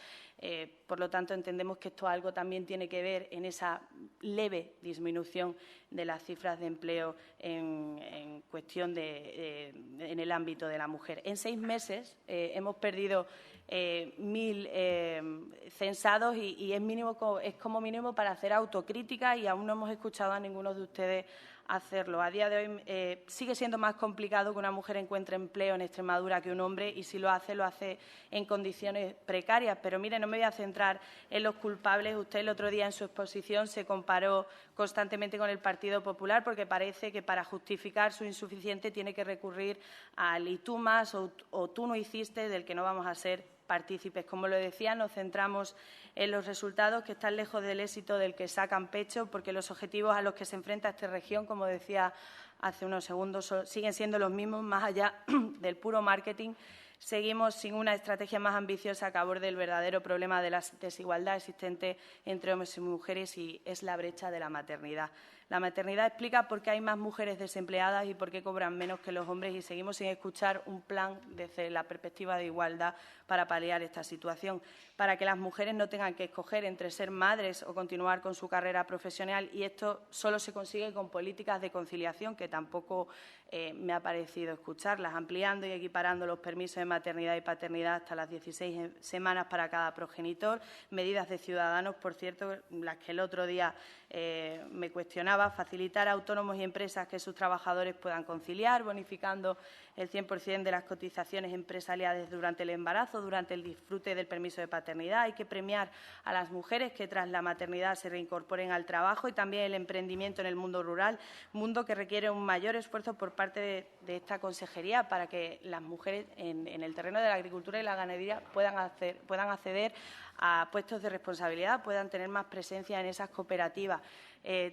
S5: Por lo tanto, entendemos que esto algo también tiene que ver en esa leve disminución de las cifras de empleo en cuestión en el ámbito de la mujer. En 6 meses hemos perdido 1.000 censados y es como mínimo para hacer autocrítica, y aún no hemos escuchado a ninguno de ustedes hacerlo. A día de hoy sigue siendo más complicado que una mujer encuentre empleo en Extremadura que un hombre, y si lo hace en condiciones precarias. Pero mire, no me voy a centrar en los culpables. Usted el otro día en su exposición se comparó constantemente con el Partido Popular, porque parece que para justificar su insuficiente tiene que recurrir al "y tú más" o "tú no hiciste", del que no vamos a ser partícipes. Como lo decía, nos centramos en los resultados, que están lejos del éxito del que sacan pecho, porque los objetivos a los que se enfrenta esta región, como decía hace unos segundos, siguen siendo los mismos, más allá del puro marketing. Seguimos sin una estrategia más ambiciosa que aborde el verdadero problema de la desigualdad existente entre hombres y mujeres, y es la brecha de la maternidad. La maternidad explica por qué hay más mujeres desempleadas y por qué cobran menos que los hombres, y seguimos sin escuchar un plan desde la perspectiva de igualdad para paliar esta situación, para que las mujeres no tengan que escoger entre ser madres o continuar con su carrera profesional. Y esto solo se consigue con políticas de conciliación, que tampoco me ha parecido escucharlas, ampliando y equiparando los permisos de maternidad y paternidad hasta las 16 semanas para cada progenitor, medidas de Ciudadanos, por cierto, las que el otro día me cuestionaba, facilitar a autónomos y empresas que sus trabajadores puedan conciliar, bonificando el 100% de las cotizaciones empresariales durante el embarazo, durante el disfrute del permiso de paternidad. Hay que premiar a las mujeres que tras la maternidad se reincorporen al trabajo, y también el emprendimiento en el mundo rural, mundo que requiere un mayor esfuerzo por parte de esta consejería para que las mujeres en el terreno de la agricultura y la ganadería puedan acceder a puestos de responsabilidad, puedan tener más presencia en esas cooperativas.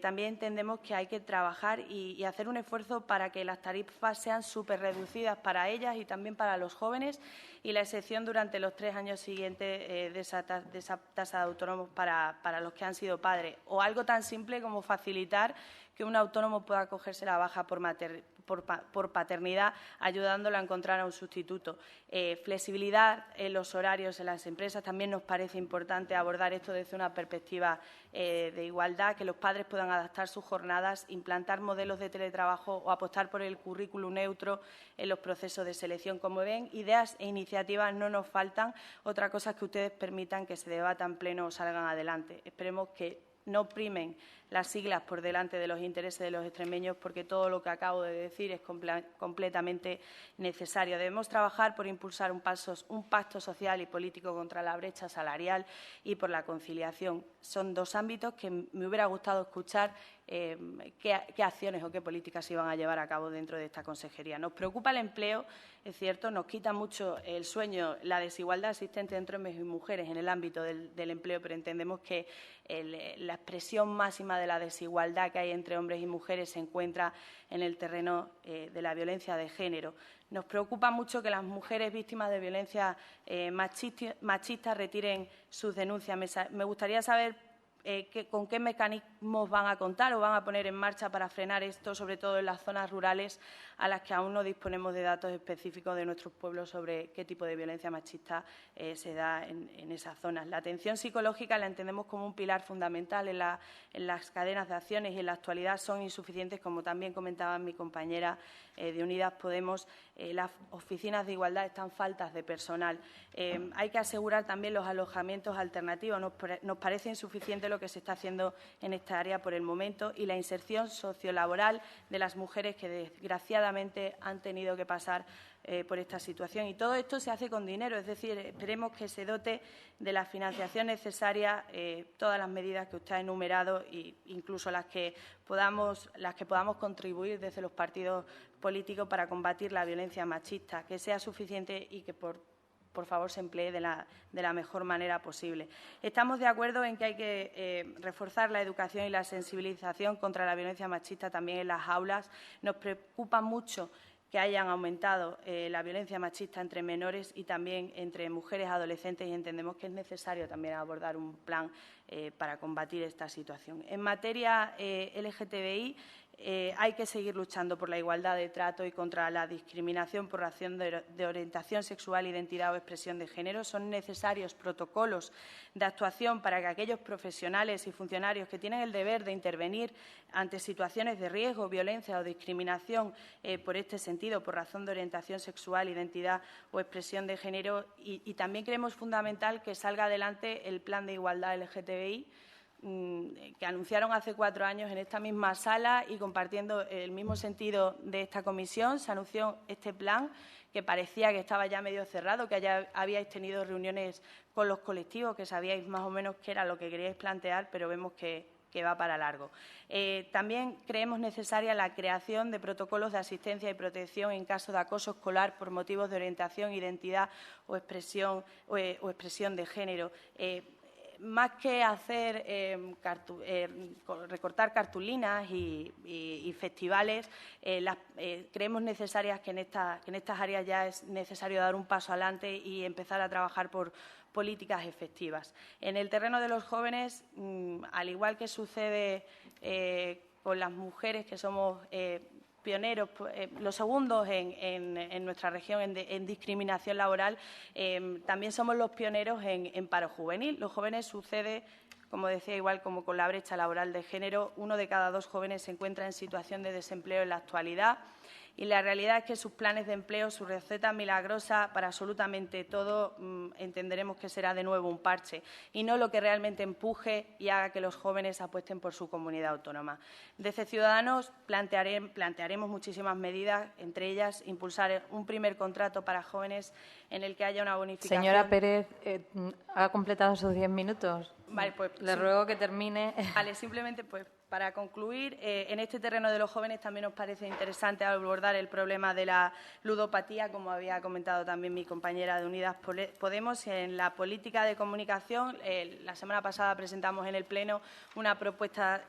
S5: También entendemos que hay que trabajar y hacer un esfuerzo para que las tarifas sean súper reducidas para ellas y también para los jóvenes, y la excepción durante los 3 años siguientes de esa tasa de autónomos para los que han sido padres, o algo tan simple como facilitar que un autónomo pueda acogerse la baja por paternidad, ayudándolo a encontrar a un sustituto. Flexibilidad en los horarios en las empresas. También nos parece importante abordar esto desde una perspectiva de igualdad, que los padres puedan adaptar sus jornadas, implantar modelos de teletrabajo o apostar por el currículum neutro en los procesos de selección. Como ven, ideas e iniciativas no nos faltan. Otra cosa es que ustedes permitan que se debata en pleno o salgan adelante. Esperemos que no primen las siglas por delante de los intereses de los extremeños, porque todo lo que acabo de decir es completamente necesario. Debemos trabajar por impulsar un pacto social y político contra la brecha salarial y por la conciliación. Son 2 ámbitos que me hubiera gustado escuchar qué acciones o qué políticas se iban a llevar a cabo dentro de esta consejería. Nos preocupa el empleo, es cierto, nos quita mucho el sueño la desigualdad existente entre hombres y mujeres en el ámbito del empleo, pero entendemos que la expresión máxima de la desigualdad que hay entre hombres y mujeres se encuentra en el terreno de la violencia de género. Nos preocupa mucho que las mujeres víctimas de violencia machista retiren sus denuncias. Me gustaría saber con qué mecanismos van a contar o van a poner en marcha para frenar esto, sobre todo en las zonas rurales, a las que aún no disponemos de datos específicos de nuestros pueblos sobre qué tipo de violencia machista se da en esas zonas. La atención psicológica la entendemos como un pilar fundamental en las cadenas de acciones, y en la actualidad son insuficientes, como también comentaba mi compañera de Unidas Podemos. Las oficinas de igualdad están faltas de personal. Hay que asegurar también los alojamientos alternativos. Nos parece insuficiente lo que se está haciendo en esta área por el momento, y la inserción sociolaboral de las mujeres que desgraciadamente han tenido que pasar por esta situación. Y todo esto se hace con dinero, es decir, esperemos que se dote de la financiación necesaria todas las medidas que usted ha enumerado, e incluso las que podamos contribuir desde los partidos políticos para combatir la violencia machista, que sea suficiente y que por favor se emplee de la mejor manera posible. Estamos de acuerdo en que hay que reforzar la educación y la sensibilización contra la violencia machista también en las aulas. Nos preocupa mucho que hayan aumentado la violencia machista entre menores y también entre mujeres adolescentes, y entendemos que es necesario también abordar un plan para combatir esta situación. En materia LGTBI, hay que seguir luchando por la igualdad de trato y contra la discriminación por razón de orientación sexual, identidad o expresión de género. Son necesarios protocolos de actuación para que aquellos profesionales y funcionarios que tienen el deber de intervenir ante situaciones de riesgo, violencia o discriminación por este sentido, por razón de orientación sexual, identidad o expresión de género. Y también creemos fundamental que salga adelante el Plan de Igualdad LGTBI, que anunciaron hace 4 años en esta misma sala, y compartiendo el mismo sentido de esta comisión, se anunció este plan que parecía que estaba ya medio cerrado, que ya habíais tenido reuniones con los colectivos, que sabíais más o menos qué era lo que queríais plantear, pero vemos que va para largo. También creemos necesaria la creación de protocolos de asistencia y protección en caso de acoso escolar por motivos de orientación, identidad o expresión de género. Más que hacer recortar cartulinas y festivales, creemos necesarias que en estas áreas ya es necesario dar un paso adelante y empezar a trabajar por políticas efectivas. En el terreno de los jóvenes, al igual que sucede con las mujeres, que somos pioneros, los segundos en nuestra región en discriminación laboral, también somos los pioneros en paro juvenil. Los jóvenes sucede, como decía, igual como con la brecha laboral de género, 1 de cada 2 jóvenes se encuentra en situación de desempleo en la actualidad. Y la realidad es que sus planes de empleo, su receta milagrosa para absolutamente todo, entenderemos que será de nuevo un parche y no lo que realmente empuje y haga que los jóvenes apuesten por su comunidad autónoma. Desde Ciudadanos plantearemos muchísimas medidas, entre ellas impulsar un primer contrato para jóvenes en el que haya una bonificación.
S1: Señora Pérez, ¿ha completado sus 10 minutos?
S5: Vale, pues
S1: Le ruego que termine.
S5: Vale, simplemente pues para concluir, en este terreno de los jóvenes también nos parece interesante abordar el problema de la ludopatía, como había comentado también mi compañera de Unidas Podemos. En la política de comunicación, la semana pasada presentamos en el Pleno una propuesta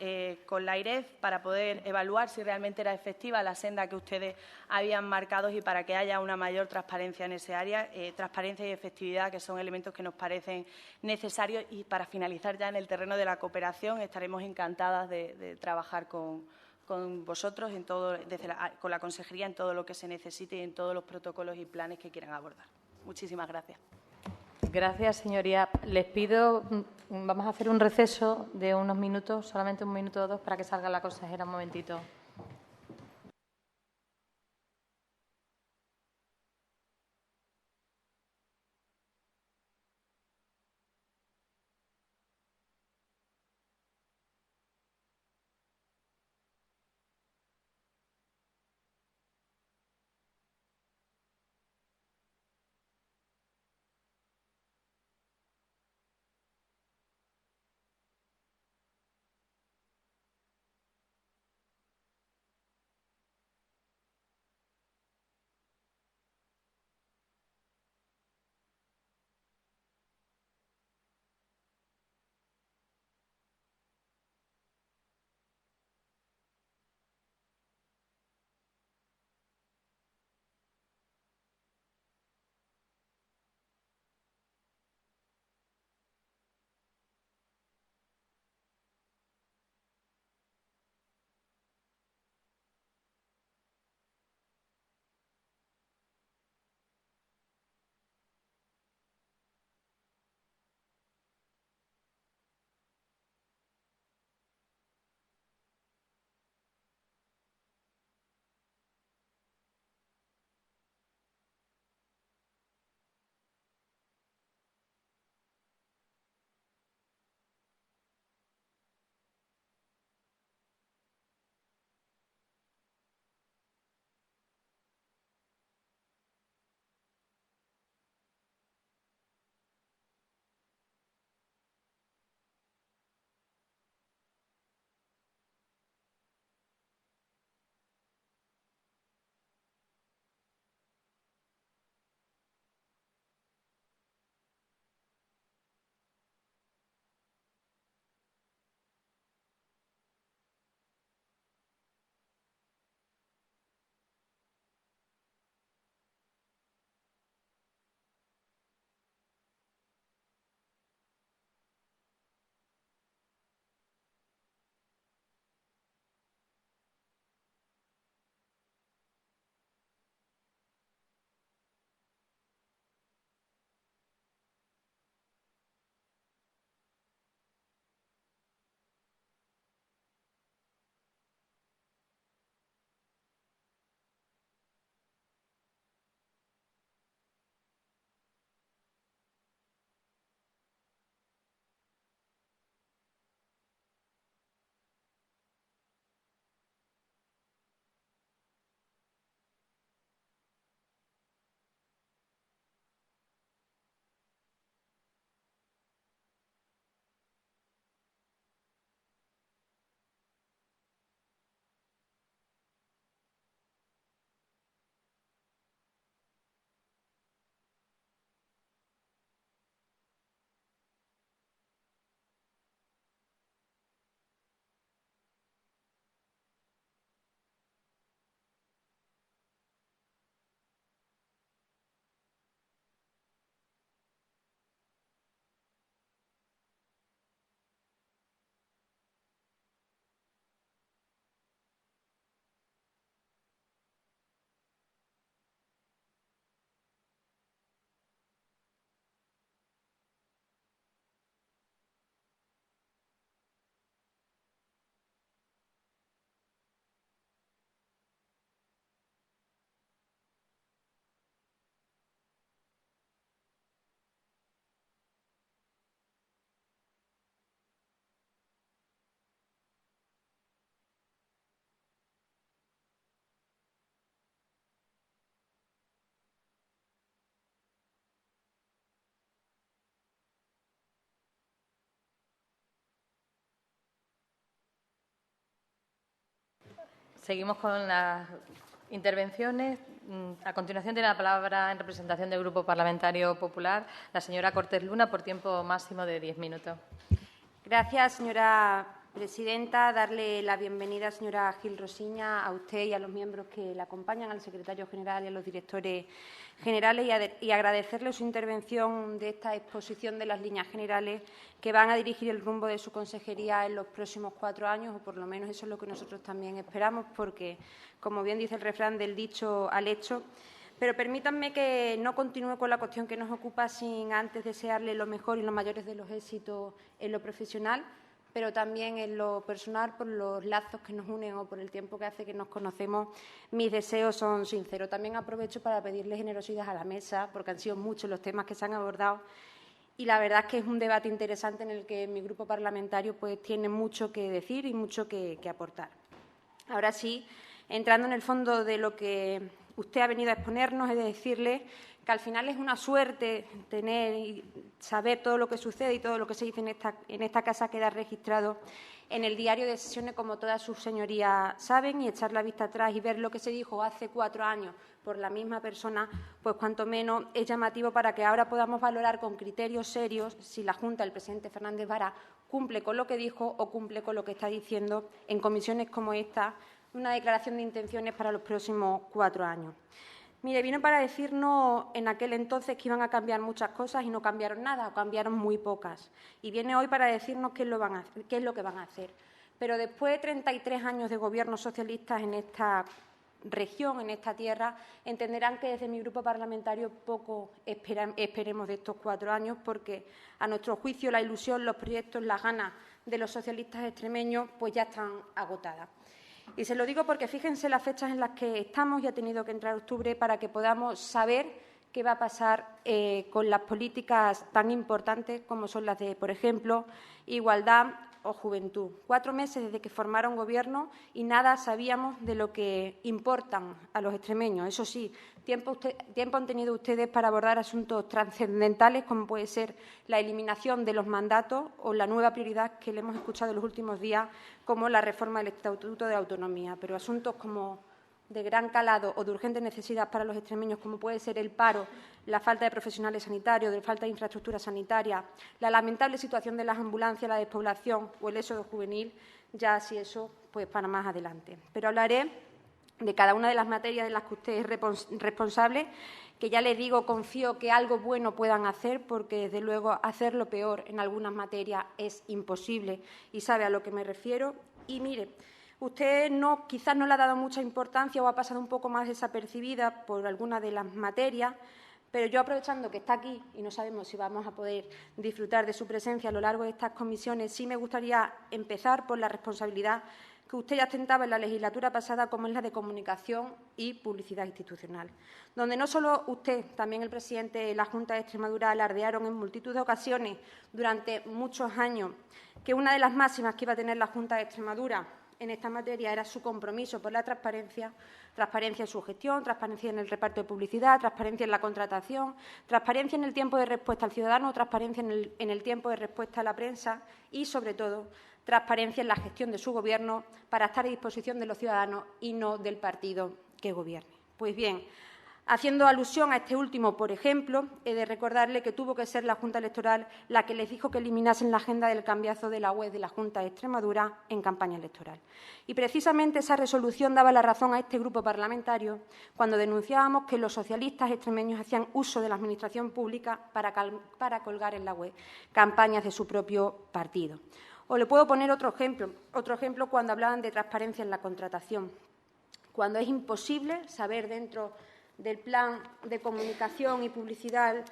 S5: con la AIREF para poder evaluar si realmente era efectiva la senda que ustedes habían marcado y para que haya una mayor transparencia en ese área, transparencia y efectividad, que son elementos que nos parecen necesarios. Y para finalizar ya en el terreno de la cooperación, estaremos encantadas de trabajar con vosotros, con la Consejería, en todo lo que se necesite y en todos los protocolos y planes que quieran abordar. Muchísimas gracias.
S1: Gracias, señoría. Les pido, vamos a hacer un receso de unos minutos, solamente 1 minuto o 2, para que salga la consejera un momentito. Seguimos con las intervenciones. A continuación tiene la palabra, en representación del Grupo Parlamentario Popular, la señora Cortés Luna, por tiempo máximo de 10 minutos.
S6: Gracias, señora presidenta. Darle la bienvenida, señora Gil Rosiña, a usted y a los miembros que la acompañan, al secretario general y a los directores generales, y agradecerle su intervención de esta exposición de las líneas generales que van a dirigir el rumbo de su consejería en los próximos 4 años, o por lo menos eso es lo que nosotros también esperamos, porque, como bien dice el refrán, del dicho al hecho. Pero permítanme que no continúe con la cuestión que nos ocupa sin antes desearle lo mejor y los mayores de los éxitos en lo profesional, pero también en lo personal, por los lazos que nos unen o por el tiempo que hace que nos conocemos. Mis deseos son sinceros. También aprovecho para pedirle generosidad a la mesa, porque han sido muchos los temas que se han abordado, y la verdad es que es un debate interesante en el que mi grupo parlamentario pues tiene mucho que decir y mucho que aportar. Ahora sí, entrando en el fondo de lo que usted ha venido a exponernos, he de decirle que al final es una suerte tener y saber todo lo que sucede y todo lo que se dice en esta casa queda registrado en el diario de sesiones, como todas sus señorías saben, y echar la vista atrás y ver lo que se dijo hace 4 años por la misma persona, pues cuanto menos es llamativo para que ahora podamos valorar con criterios serios si la Junta del presidente Fernández Vara cumple con lo que dijo o cumple con lo que está diciendo en comisiones como esta, una declaración de intenciones para los próximos 4 años. Mire, vino para decirnos en aquel entonces que iban a cambiar muchas cosas y no cambiaron nada, o cambiaron muy pocas. Y viene hoy para decirnos qué es lo que van a hacer. Pero después de 33 años de gobiernos socialistas en esta región, en esta tierra, entenderán que desde mi grupo parlamentario poco esperemos de estos 4 años, porque a nuestro juicio la ilusión, los proyectos, las ganas de los socialistas extremeños pues ya están agotadas. Y se lo digo porque fíjense las fechas en las que estamos, y ha tenido que entrar octubre para que podamos saber qué va a pasar con las políticas tan importantes como son las de, por ejemplo, igualdad o juventud. 4 meses desde que formaron gobierno y nada sabíamos de lo que importan a los extremeños. Eso sí, tiempo han tenido ustedes para abordar asuntos trascendentales como puede ser la eliminación de los mandatos o la nueva prioridad que le hemos escuchado en los últimos días como la reforma del Estatuto de Autonomía. Pero asuntos como de gran calado o de urgente necesidad para los extremeños, como puede ser el paro, la falta de profesionales sanitarios, la falta de infraestructura sanitaria, la lamentable situación de las ambulancias, la despoblación o el éxodo juvenil, ya si eso, pues para más adelante. Pero hablaré de cada una de las materias de las que usted es responsable, que ya les digo, confío que algo bueno puedan hacer, porque desde luego hacerlo peor en algunas materias es imposible y sabe a lo que me refiero. Y mire, usted quizás no le ha dado mucha importancia o ha pasado un poco más desapercibida por alguna de las materias, pero yo, aprovechando que está aquí y no sabemos si vamos a poder disfrutar de su presencia a lo largo de estas comisiones, sí me gustaría empezar por la responsabilidad que usted ya ostentaba en la legislatura pasada, como es la de comunicación y publicidad institucional, donde no solo usted, también el presidente de la Junta de Extremadura alardearon en multitud de ocasiones durante muchos años que una de las máximas que iba a tener la Junta de Extremadura en esta materia era su compromiso por la transparencia, transparencia en su gestión, transparencia en el reparto de publicidad, transparencia en la contratación, transparencia en el tiempo de respuesta al ciudadano, transparencia en el tiempo de respuesta a la prensa y, sobre todo, transparencia en la gestión de su Gobierno para estar a disposición de los ciudadanos y no del partido que gobierne. Pues bien, haciendo alusión a este último, por ejemplo, he de recordarle que tuvo que ser la Junta Electoral la que les dijo que eliminasen la agenda del cambiazo de la web de la Junta de Extremadura en campaña electoral. Y precisamente esa resolución daba la razón a este grupo parlamentario cuando denunciábamos que los socialistas extremeños hacían uso de la Administración pública para colgar en la web campañas de su propio partido. O le puedo poner otro ejemplo cuando hablaban de transparencia en la contratación, cuando es imposible saber dentro del plan de comunicación y publicidad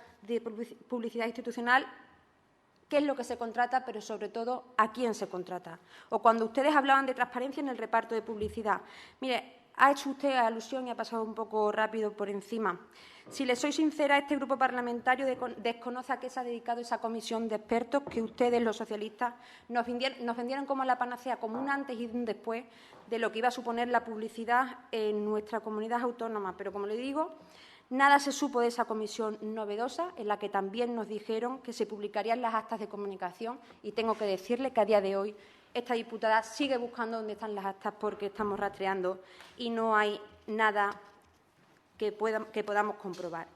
S6: institucional qué es lo que se contrata, pero sobre todo a quién se contrata. O cuando ustedes hablaban de transparencia en el reparto de publicidad. Mire, ha hecho usted alusión y ha pasado un poco rápido por encima. Si le soy sincera, este grupo parlamentario desconoce a qué se ha dedicado esa comisión de expertos que ustedes, los socialistas, nos vendieron como la panacea, como un antes y un después de lo que iba a suponer la publicidad en nuestra comunidad autónoma. Pero, como le digo, nada se supo de esa comisión novedosa, en la que también nos dijeron que se publicarían las actas de comunicación, y tengo que decirle que a día de hoy esta diputada sigue buscando dónde están las actas porque estamos rastreando y no hay nada que podamos comprobar.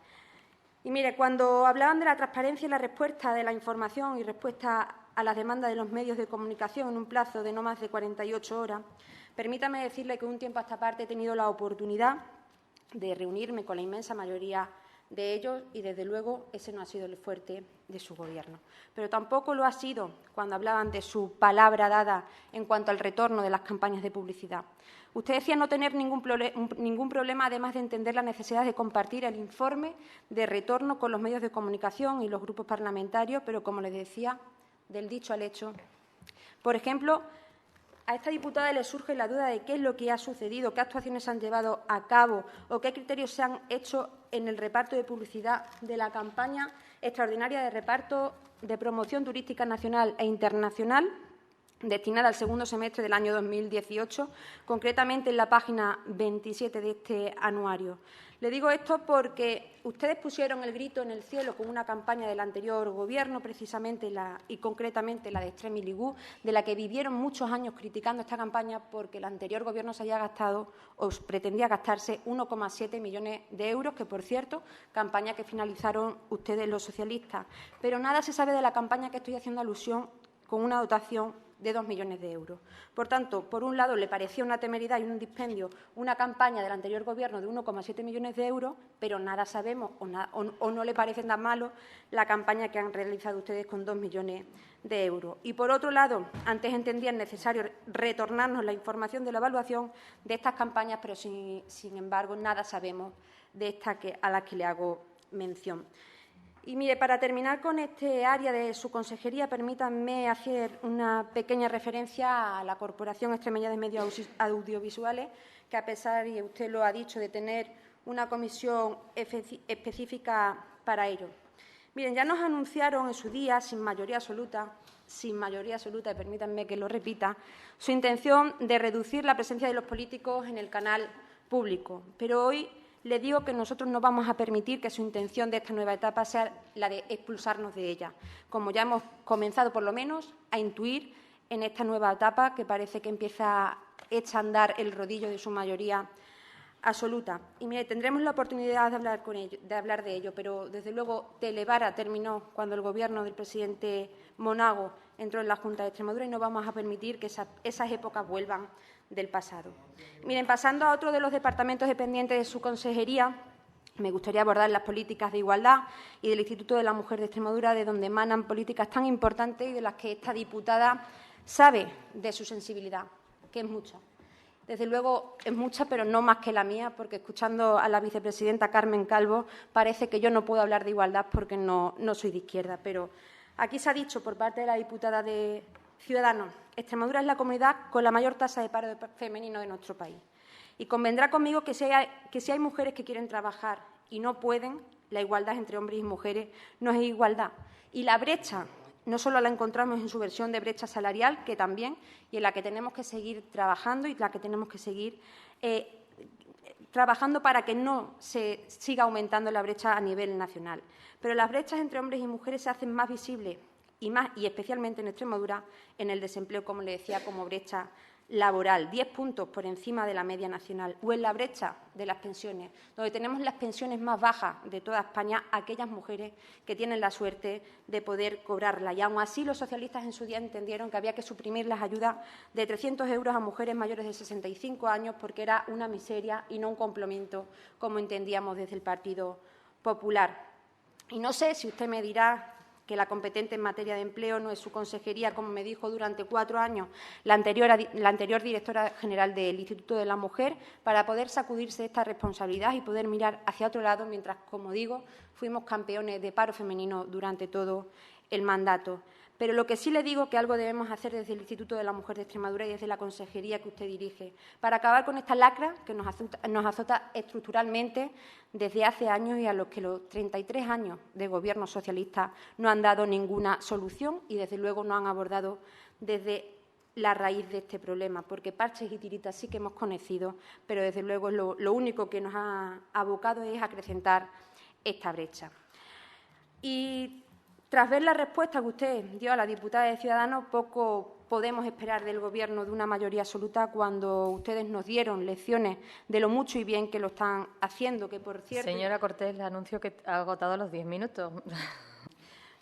S6: Y mire, cuando hablaban de la transparencia y la respuesta de la información y respuesta a las demandas de los medios de comunicación en un plazo de no más de 48 horas, permítame decirle que un tiempo a esta parte he tenido la oportunidad de reunirme con la inmensa mayoría de ellos y, desde luego, ese no ha sido el fuerte de su Gobierno. Pero tampoco lo ha sido cuando hablaban de su palabra dada en cuanto al retorno de las campañas de publicidad. Usted decía no tener ningún problema, además de entender la necesidad de compartir el informe de retorno con los medios de comunicación y los grupos parlamentarios, pero, como les decía, del dicho al hecho. Por ejemplo, a esta diputada le surge la duda de qué es lo que ha sucedido, qué actuaciones se han llevado a cabo o qué criterios se han hecho en el reparto de publicidad de la campaña extraordinaria de reparto de promoción turística nacional e internacional destinada al segundo semestre del año 2018, concretamente en la página 27 de este anuario. Le digo esto porque ustedes pusieron el grito en el cielo con una campaña del anterior Gobierno, precisamente y concretamente la de Extremi Ligú, de la que vivieron muchos años criticando esta campaña porque el anterior Gobierno se había gastado o pretendía gastarse 1,7 millones de euros, que, por cierto, campaña que finalizaron ustedes los socialistas. Pero nada se sabe de la campaña que estoy haciendo alusión con una dotación de 2 millones de euros. Por tanto, por un lado, le parecía una temeridad y un dispendio una campaña del anterior Gobierno de 1,7 millones de euros, pero nada sabemos o no le parece tan malo la campaña que han realizado ustedes con 2 millones de euros. Y, por otro lado, antes entendían necesario retornarnos la información de la evaluación de estas campañas, pero, sin embargo, nada sabemos de esta a la que le hago mención. Y, mire, para terminar con este área de su consejería, permítanme hacer una pequeña referencia a la Corporación Extremeña de Medios Audiovisuales, que, a pesar, y usted lo ha dicho, de tener una comisión específica para ello. Miren, ya nos anunciaron en su día, sin mayoría absoluta, y permítanme que lo repita, su intención de reducir la presencia de los políticos en el canal público. Pero hoy le digo que nosotros no vamos a permitir que su intención de esta nueva etapa sea la de expulsarnos de ella, como ya hemos comenzado, por lo menos, a intuir en esta nueva etapa que parece que empieza a echar a andar el rodillo de su mayoría absoluta. Y, mire, tendremos la oportunidad de hablar de ello, pero, desde luego, Televara terminó cuando el Gobierno del presidente Monago entró en la Junta de Extremadura y no vamos a permitir que esas épocas vuelvan del pasado. Miren, pasando a otro de los departamentos dependientes de su consejería, me gustaría abordar las políticas de igualdad y del Instituto de la Mujer de Extremadura, de donde emanan políticas tan importantes y de las que esta diputada sabe de su sensibilidad, que es mucha. Desde luego es mucha, pero no más que la mía, porque, escuchando a la vicepresidenta Carmen Calvo, parece que yo no puedo hablar de igualdad porque no soy de izquierda. Pero aquí se ha dicho por parte de la diputada de Ciudadanos: Extremadura es la comunidad con la mayor tasa de paro femenino de nuestro país. Y convendrá conmigo que si hay mujeres que quieren trabajar y no pueden, la igualdad entre hombres y mujeres no es igualdad. Y la brecha no solo la encontramos en su versión de brecha salarial, que también, y en la que tenemos que seguir trabajando y la que tenemos que seguir trabajando para que no se siga aumentando la brecha a nivel nacional. Pero las brechas entre hombres y mujeres se hacen más visibles y especialmente en Extremadura, en el desempleo, como le decía, como brecha laboral, 10 puntos por encima de la media nacional, o en la brecha de las pensiones, donde tenemos las pensiones más bajas de toda España, aquellas mujeres que tienen la suerte de poder cobrarla. Y aún así, los socialistas en su día entendieron que había que suprimir las ayudas de 300 euros a mujeres mayores de 65 años porque era una miseria y no un complemento, como entendíamos desde el Partido Popular. Y no sé si usted me dirá que la competente en materia de empleo no es su consejería, como me dijo durante 4 años la anterior directora general del Instituto de la Mujer, para poder sacudirse esta responsabilidad y poder mirar hacia otro lado, mientras, como digo, fuimos campeones de paro femenino durante todo el mandato. Pero lo que sí le digo que algo debemos hacer desde el Instituto de la Mujer de Extremadura y desde la consejería que usted dirige, para acabar con esta lacra que nos azota estructuralmente desde hace años y a los que los 33 años de Gobierno socialista no han dado ninguna solución y, desde luego, no han abordado desde la raíz de este problema, porque parches y tiritas sí que hemos conocido, pero, desde luego, lo único que nos ha abocado es acrecentar esta brecha. Y, tras ver la respuesta que usted dio a la diputada de Ciudadanos, poco podemos esperar del Gobierno de una mayoría absoluta cuando ustedes nos dieron lecciones de lo mucho y bien que lo están haciendo, que por cierto…
S1: Señora Cortés, le anuncio que ha agotado los 10 minutos.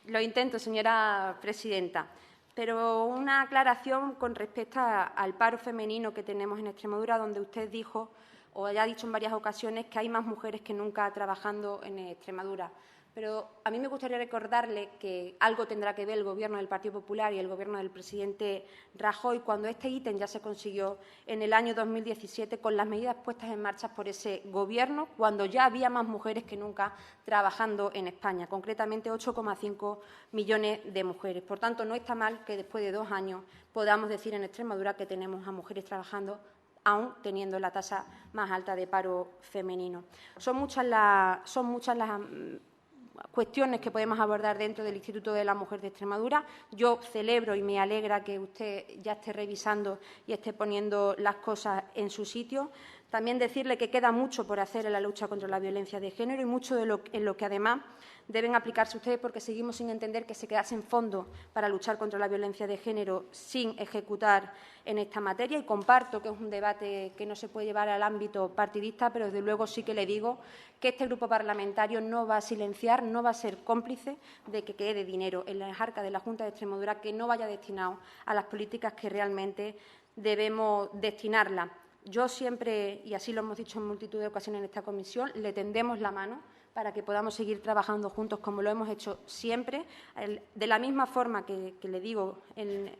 S6: Lo intento, señora presidenta. Pero una aclaración con respecto al paro femenino que tenemos en Extremadura, donde usted dijo, o ya ha dicho en varias ocasiones, que hay más mujeres que nunca trabajando en Extremadura. Pero a mí me gustaría recordarle que algo tendrá que ver el Gobierno del Partido Popular y el Gobierno del presidente Rajoy cuando este ítem ya se consiguió en el año 2017 con las medidas puestas en marcha por ese Gobierno, cuando ya había más mujeres que nunca trabajando en España, concretamente 8,5 millones de mujeres. Por tanto, no está mal que después de 2 años podamos decir en Extremadura que tenemos a mujeres trabajando, aún teniendo la tasa más alta de paro femenino. Son muchas las cuestiones que podemos abordar dentro del Instituto de la Mujer de Extremadura. Yo celebro y me alegra que usted ya esté revisando y esté poniendo las cosas en su sitio. También decirle que queda mucho por hacer en la lucha contra la violencia de género y mucho en lo que además deben aplicarse ustedes, porque seguimos sin entender que se quedasen fondos para luchar contra la violencia de género sin ejecutar en esta materia. Y comparto que es un debate que no se puede llevar al ámbito partidista, pero desde luego sí que le digo que este grupo parlamentario no va a silenciar, no va a ser cómplice de que quede dinero en las arcas de la Junta de Extremadura que no vaya destinado a las políticas que realmente debemos destinarla. Yo siempre, y así lo hemos dicho en multitud de ocasiones en esta comisión, le tendemos la mano para que podamos seguir trabajando juntos como lo hemos hecho siempre. De la misma forma que le digo en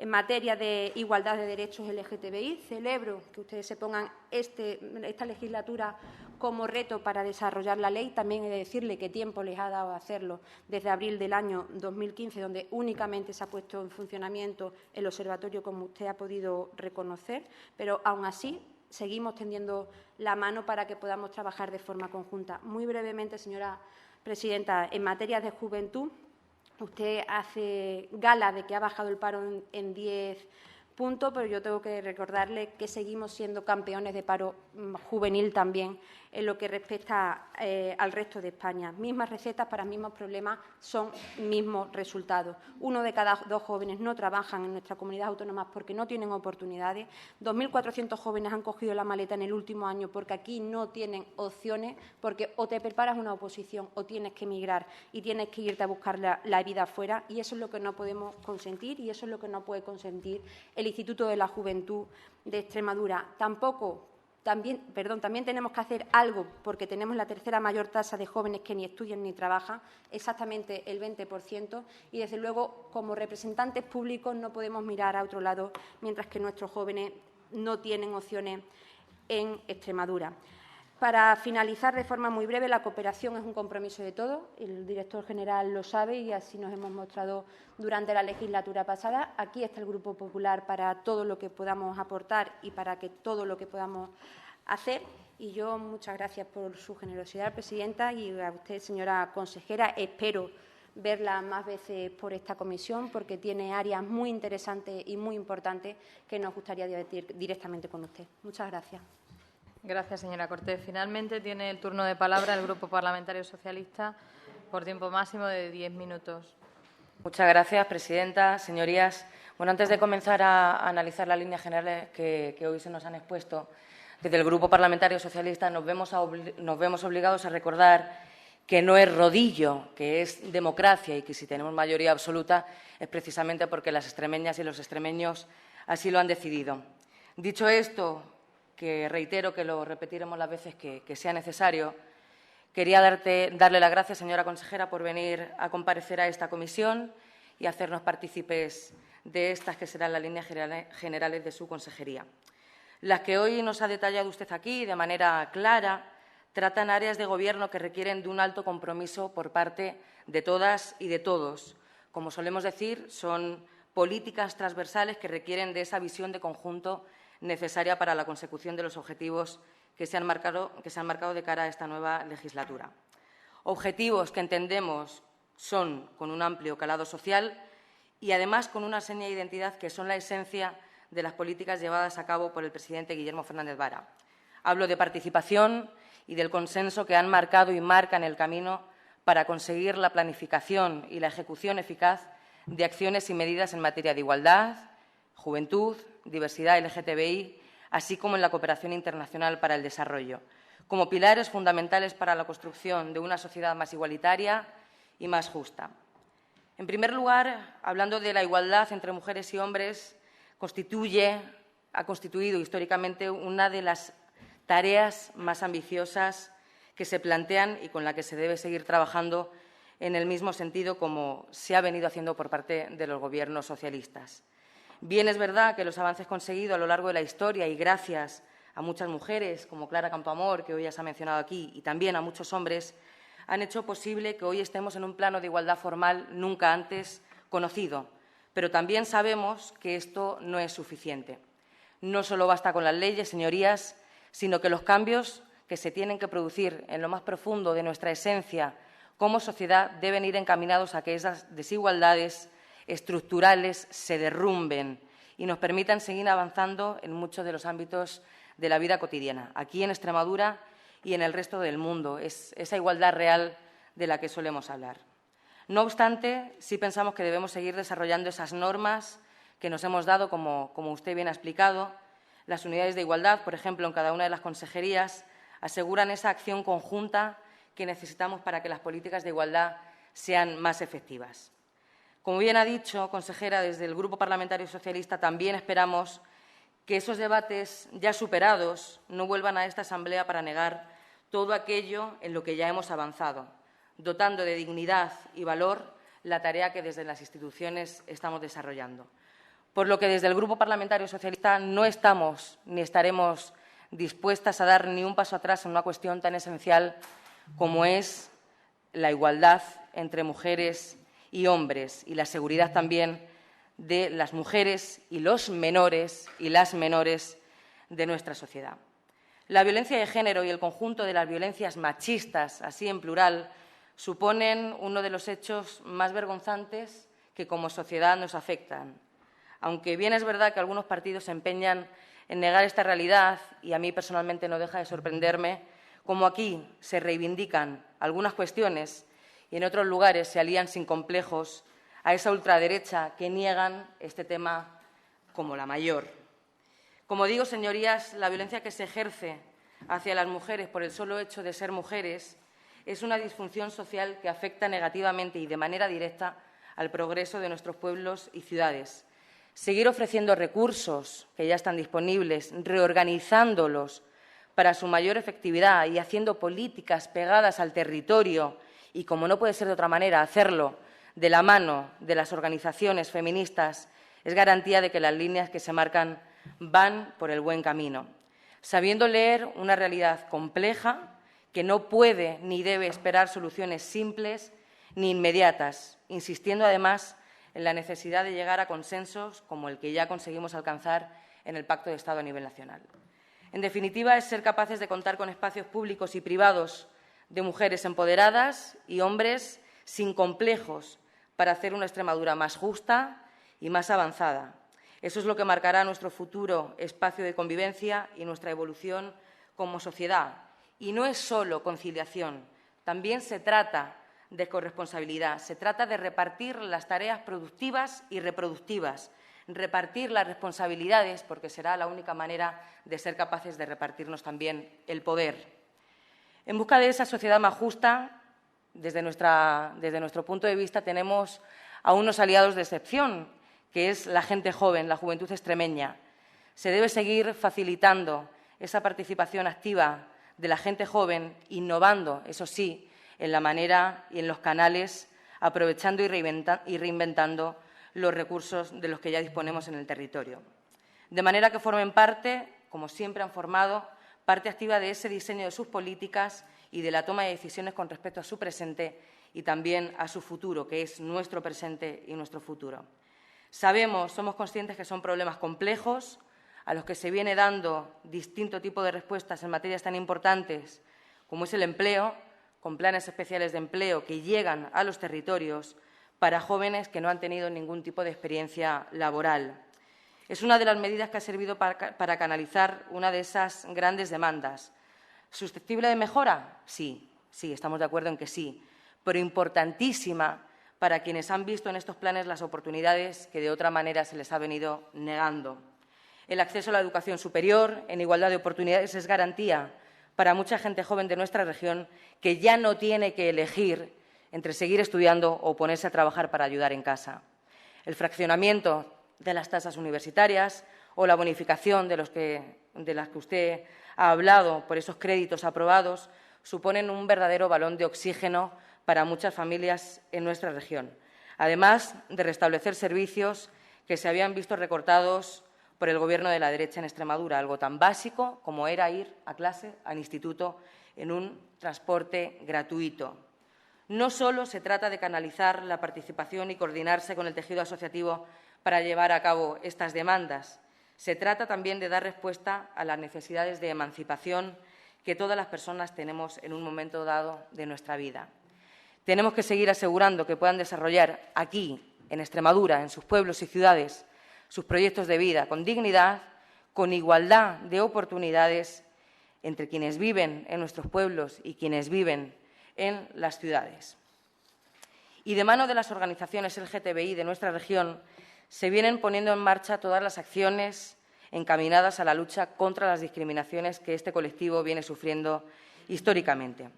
S6: materia de igualdad de derechos LGTBI, celebro que ustedes se pongan esta legislatura como reto para desarrollar la ley. También he de decirle qué tiempo les ha dado a hacerlo desde abril del año 2015, donde únicamente se ha puesto en funcionamiento el observatorio, como usted ha podido reconocer, pero aún así seguimos tendiendo la mano para que podamos trabajar de forma conjunta. Muy brevemente, señora presidenta, en materia de juventud, usted hace gala de que ha bajado el paro en 10 puntos, pero yo tengo que recordarle que seguimos siendo campeones de paro juvenil también en lo que respecta al resto de España. Mismas recetas para mismos problemas son mismos resultados. 1 de cada 2 jóvenes no trabajan en nuestra comunidad autónoma porque no tienen oportunidades. 2.400 jóvenes han cogido la maleta en el último año porque aquí no tienen opciones, porque o te preparas una oposición o tienes que emigrar y tienes que irte a buscar la vida afuera, y eso es lo que no podemos consentir y eso es lo que no puede consentir el Instituto de la Juventud de Extremadura. También tenemos que hacer algo porque tenemos la tercera mayor tasa de jóvenes que ni estudian ni trabajan, exactamente el 20%, y desde luego como representantes públicos no podemos mirar a otro lado mientras que nuestros jóvenes no tienen opciones en Extremadura. Para finalizar de forma muy breve, la cooperación es un compromiso de todos. El director general lo sabe y así nos hemos mostrado durante la legislatura pasada. Aquí está el Grupo Popular para todo lo que podamos aportar y para que todo lo que podamos hacer. Y yo, muchas gracias por su generosidad, presidenta, y a usted, señora consejera. Espero verla más veces por esta comisión porque tiene áreas muy interesantes y muy importantes que nos gustaría debatir directamente con usted. Muchas gracias.
S1: Gracias, señora Cortés. Finalmente tiene el turno de palabra el Grupo Parlamentario Socialista por tiempo máximo de 10 minutos.
S7: Muchas gracias, presidenta. Señorías, bueno, antes de comenzar a analizar las líneas generales que hoy se nos han expuesto, desde el Grupo Parlamentario Socialista nos vemos obligados a recordar que no es rodillo, que es democracia y que si tenemos mayoría absoluta es precisamente porque las extremeñas y los extremeños así lo han decidido. Dicho esto, que reitero que lo repetiremos las veces que sea necesario, quería darle las gracias, señora consejera, por venir a comparecer a esta comisión y hacernos partícipes de estas que serán las líneas generales de su consejería. Las que hoy nos ha detallado usted aquí de manera clara tratan áreas de Gobierno que requieren de un alto compromiso por parte de todas y de todos. Como solemos decir, son políticas transversales que requieren de esa visión de conjunto necesaria para la consecución de los objetivos que se han marcado de cara a esta nueva legislatura. Objetivos que entendemos son con un amplio calado social y, además, con una seña de identidad que son la esencia de las políticas llevadas a cabo por el presidente Guillermo Fernández Vara. Hablo de participación y del consenso que han marcado y marcan el camino para conseguir la planificación y la ejecución eficaz de acciones y medidas en materia de igualdad, juventud, diversidad LGTBI, así como en la cooperación internacional para el desarrollo, como pilares fundamentales para la construcción de una sociedad más igualitaria y más justa. En primer lugar, hablando de la igualdad entre mujeres y hombres, ha constituido históricamente una de las tareas más ambiciosas que se plantean y con la que se debe seguir trabajando en el mismo sentido como se ha venido haciendo por parte de los gobiernos socialistas. Bien es verdad que los avances conseguidos a lo largo de la historia y gracias a muchas mujeres, como Clara Campoamor, que hoy ya se ha mencionado aquí, y también a muchos hombres, han hecho posible que hoy estemos en un plano de igualdad formal nunca antes conocido. Pero también sabemos que esto no es suficiente. No solo basta con las leyes, señorías, sino que los cambios que se tienen que producir en lo más profundo de nuestra esencia como sociedad deben ir encaminados a que esas desigualdades estructurales se derrumben y nos permitan seguir avanzando en muchos de los ámbitos de la vida cotidiana, aquí en Extremadura y en el resto del mundo. Es esa igualdad real de la que solemos hablar. No obstante, sí pensamos que debemos seguir desarrollando esas normas que nos hemos dado, como usted bien ha explicado. Las unidades de igualdad, por ejemplo, en cada una de las consejerías, aseguran esa acción conjunta que necesitamos para que las políticas de igualdad sean más efectivas. Como bien ha dicho, consejera, desde el Grupo Parlamentario Socialista también esperamos que esos debates ya superados no vuelvan a esta Asamblea para negar todo aquello en lo que ya hemos avanzado, dotando de dignidad y valor la tarea que desde las instituciones estamos desarrollando. Por lo que desde el Grupo Parlamentario Socialista no estamos ni estaremos dispuestas a dar ni un paso atrás en una cuestión tan esencial como es la igualdad entre mujeres y hombres y la seguridad también de las mujeres y los menores y las menores de nuestra sociedad. La violencia de género y el conjunto de las violencias machistas, así en plural, suponen uno de los hechos más vergonzantes que como sociedad nos afectan. Aunque bien es verdad que algunos partidos se empeñan en negar esta realidad, y a mí personalmente no deja de sorprenderme, como aquí se reivindican algunas cuestiones y en otros lugares se alían sin complejos a esa ultraderecha que niegan este tema como la mayor. Como digo, señorías, la violencia que se ejerce hacia las mujeres por el solo hecho de ser mujeres es una disfunción social que afecta negativamente y de manera directa al progreso de nuestros pueblos y ciudades. Seguir ofreciendo recursos que ya están disponibles, reorganizándolos para su mayor efectividad y haciendo políticas pegadas al territorio y, como no puede ser de otra manera, hacerlo de la mano de las organizaciones feministas es garantía de que las líneas que se marcan van por el buen camino, sabiendo leer una realidad compleja que no puede ni debe esperar soluciones simples ni inmediatas, insistiendo además en la necesidad de llegar a consensos como el que ya conseguimos alcanzar en el Pacto de Estado a nivel nacional. En definitiva, es ser capaces de contar con espacios públicos y privados de mujeres empoderadas y hombres sin complejos para hacer una Extremadura más justa y más avanzada. Eso es lo que marcará nuestro futuro espacio de convivencia y nuestra evolución como sociedad. Y no es solo conciliación, también se trata de corresponsabilidad, se trata de repartir las tareas productivas y reproductivas, repartir las responsabilidades, porque será la única manera de ser capaces de repartirnos también el poder. En busca de esa sociedad más justa, desde nuestro punto de vista, tenemos a unos aliados de excepción, que es la gente joven, la juventud extremeña. Se debe seguir facilitando esa participación activa de la gente joven, innovando, eso sí, en la manera y en los canales, aprovechando y reinventando los recursos de los que ya disponemos en el territorio. De manera que formen parte, como siempre han formado, parte activa de ese diseño de sus políticas y de la toma de decisiones con respecto a su presente y también a su futuro, que es nuestro presente y nuestro futuro. Somos conscientes que son problemas complejos, a los que se viene dando distinto tipo de respuestas en materias tan importantes como es el empleo, con planes especiales de empleo que llegan a los territorios para jóvenes que no han tenido ningún tipo de experiencia laboral. Es una de las medidas que ha servido para canalizar una de esas grandes demandas. ¿Susceptible de mejora? Sí, estamos de acuerdo en que sí, pero importantísima para quienes han visto en estos planes las oportunidades que de otra manera se les ha venido negando. El acceso a la educación superior en igualdad de oportunidades es garantía para mucha gente joven de nuestra región que ya no tiene que elegir entre seguir estudiando o ponerse a trabajar para ayudar en casa. El fraccionamiento de las tasas universitarias o la bonificación de las que usted ha hablado por esos créditos aprobados suponen un verdadero balón de oxígeno para muchas familias en nuestra región, además de restablecer servicios que se habían visto recortados por el Gobierno de la derecha en Extremadura, algo tan básico como era ir a clase, al instituto, en un transporte gratuito. No solo se trata de canalizar la participación y coordinarse con el tejido asociativo para llevar a cabo estas demandas, se trata también de dar respuesta a las necesidades de emancipación que todas las personas tenemos en un momento dado de nuestra vida. Tenemos que seguir asegurando que puedan desarrollar aquí, en Extremadura, en sus pueblos y ciudades, sus proyectos de vida con dignidad, con igualdad de oportunidades entre quienes viven en nuestros pueblos y quienes viven en las ciudades. Y de mano de las organizaciones LGTBI de nuestra región se vienen poniendo en marcha todas las acciones encaminadas a la lucha contra las discriminaciones que este colectivo viene sufriendo históricamente.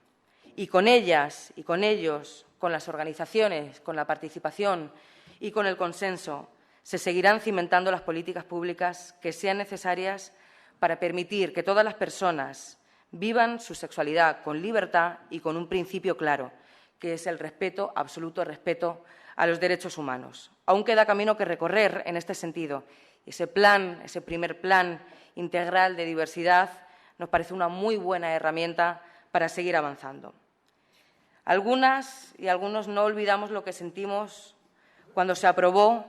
S7: Y con ellas y con ellos, con las organizaciones, con la participación y con el consenso, se seguirán cimentando las políticas públicas que sean necesarias para permitir que todas las personas vivan su sexualidad con libertad y con un principio claro, que es el respeto, absoluto respeto a los derechos humanos. Aún queda camino que recorrer en este sentido. Ese primer plan integral de diversidad, nos parece una muy buena herramienta para seguir avanzando. Algunas y algunos no olvidamos lo que sentimos cuando se aprobó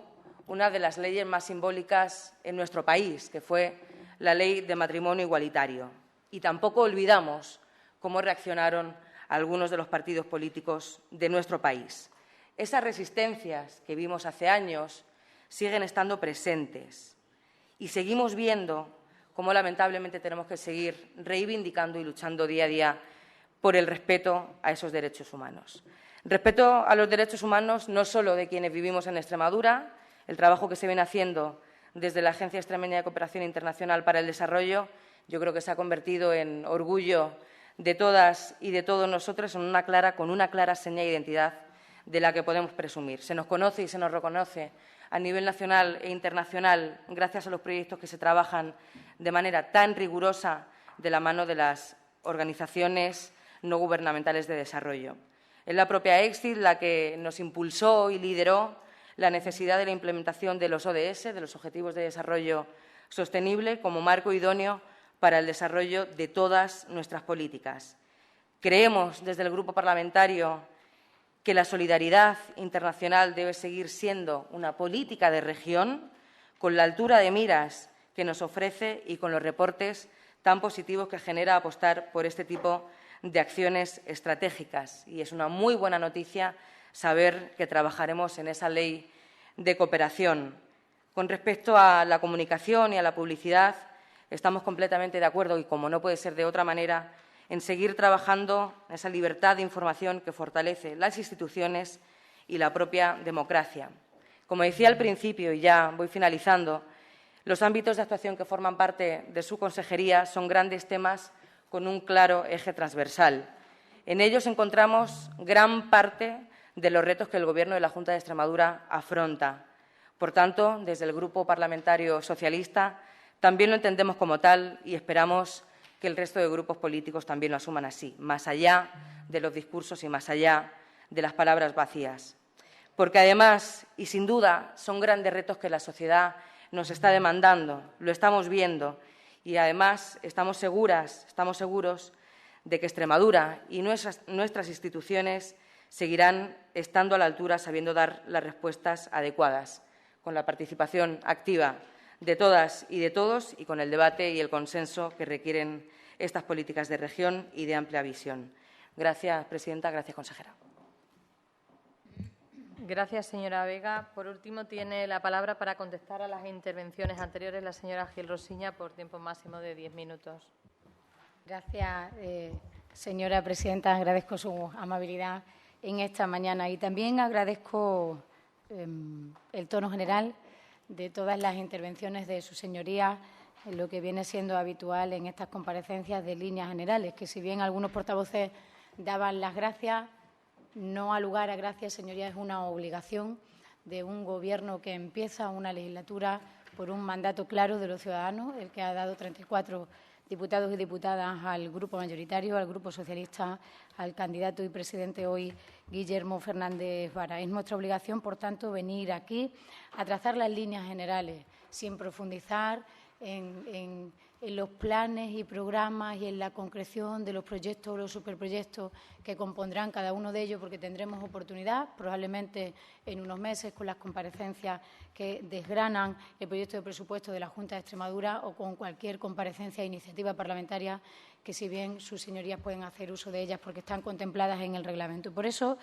S7: una de las leyes más simbólicas en nuestro país, que fue la Ley de Matrimonio Igualitario. Y tampoco olvidamos cómo reaccionaron algunos de los partidos políticos de nuestro país. Esas resistencias que vimos hace años siguen estando presentes y seguimos viendo cómo lamentablemente tenemos que seguir reivindicando y luchando día a día por el respeto a esos derechos humanos. Respeto a los derechos humanos no solo de quienes vivimos en Extremadura, el trabajo que se viene haciendo desde la Agencia Extremeña de Cooperación Internacional para el Desarrollo, yo creo que se ha convertido en orgullo de todas y de todos nosotros, con una clara seña de identidad de la que podemos presumir. Se nos conoce y se nos reconoce a nivel nacional e internacional gracias a los proyectos que se trabajan de manera tan rigurosa de la mano de las organizaciones no gubernamentales de desarrollo. Es la propia EXID la que nos impulsó y lideró la necesidad de la implementación de los ODS, de los Objetivos de Desarrollo Sostenible, como marco idóneo para el desarrollo de todas nuestras políticas. Creemos, desde el Grupo Parlamentario, que la solidaridad internacional debe seguir siendo una política de región con la altura de miras que nos ofrece y con los reportes tan positivos que genera apostar por este tipo de acciones estratégicas. Y es una muy buena noticia saber que trabajaremos en esa ley de cooperación. Con respecto a la comunicación y a la publicidad, estamos completamente de acuerdo y, como no puede ser de otra manera, en seguir trabajando en esa libertad de información que fortalece las instituciones y la propia democracia. Como decía al principio, y ya voy finalizando, los ámbitos de actuación que forman parte de su consejería son grandes temas con un claro eje transversal. En ellos encontramos gran parte de los retos que el Gobierno de la Junta de Extremadura afronta. Por tanto, desde el Grupo Parlamentario Socialista también lo entendemos como tal y esperamos que el resto de grupos políticos también lo asuman así, más allá de los discursos y más allá de las palabras vacías. Porque además, y sin duda, son grandes retos que la sociedad nos está demandando, lo estamos viendo y además estamos seguros de que Extremadura y nuestras instituciones seguirán estando a la altura, sabiendo dar las respuestas adecuadas, con la participación activa de todas y de todos y con el debate y el consenso que requieren estas políticas de región y de amplia visión. Gracias, presidenta. Gracias, consejera.
S1: Gracias, señora Vega. Por último, tiene la palabra para contestar a las intervenciones anteriores la señora Gil Rosiña por tiempo máximo de 10 minutos.
S3: Gracias, señora presidenta. Agradezco su amabilidad. en esta mañana. Y también agradezco el tono general de todas las intervenciones de sus señorías, en lo que viene siendo habitual en estas comparecencias de líneas generales, que si bien algunos portavoces daban las gracias, no ha lugar a gracias, señorías, es una obligación de un Gobierno que empieza una legislatura por un mandato claro de los ciudadanos, el que ha dado 34 diputados y diputadas al Grupo mayoritario, al Grupo socialista, al candidato y presidente hoy, Guillermo Fernández Vara. Es nuestra obligación, por tanto, venir aquí a trazar las líneas generales, sin profundizar en los planes y programas y en la concreción de los proyectos o los superproyectos que compondrán cada uno de ellos, porque tendremos oportunidad, probablemente en unos meses, con las comparecencias que desgranan el proyecto de presupuesto de la Junta de Extremadura o con cualquier comparecencia e iniciativa parlamentaria que, si bien sus señorías pueden hacer uso de ellas porque están contempladas en el reglamento. Por eso,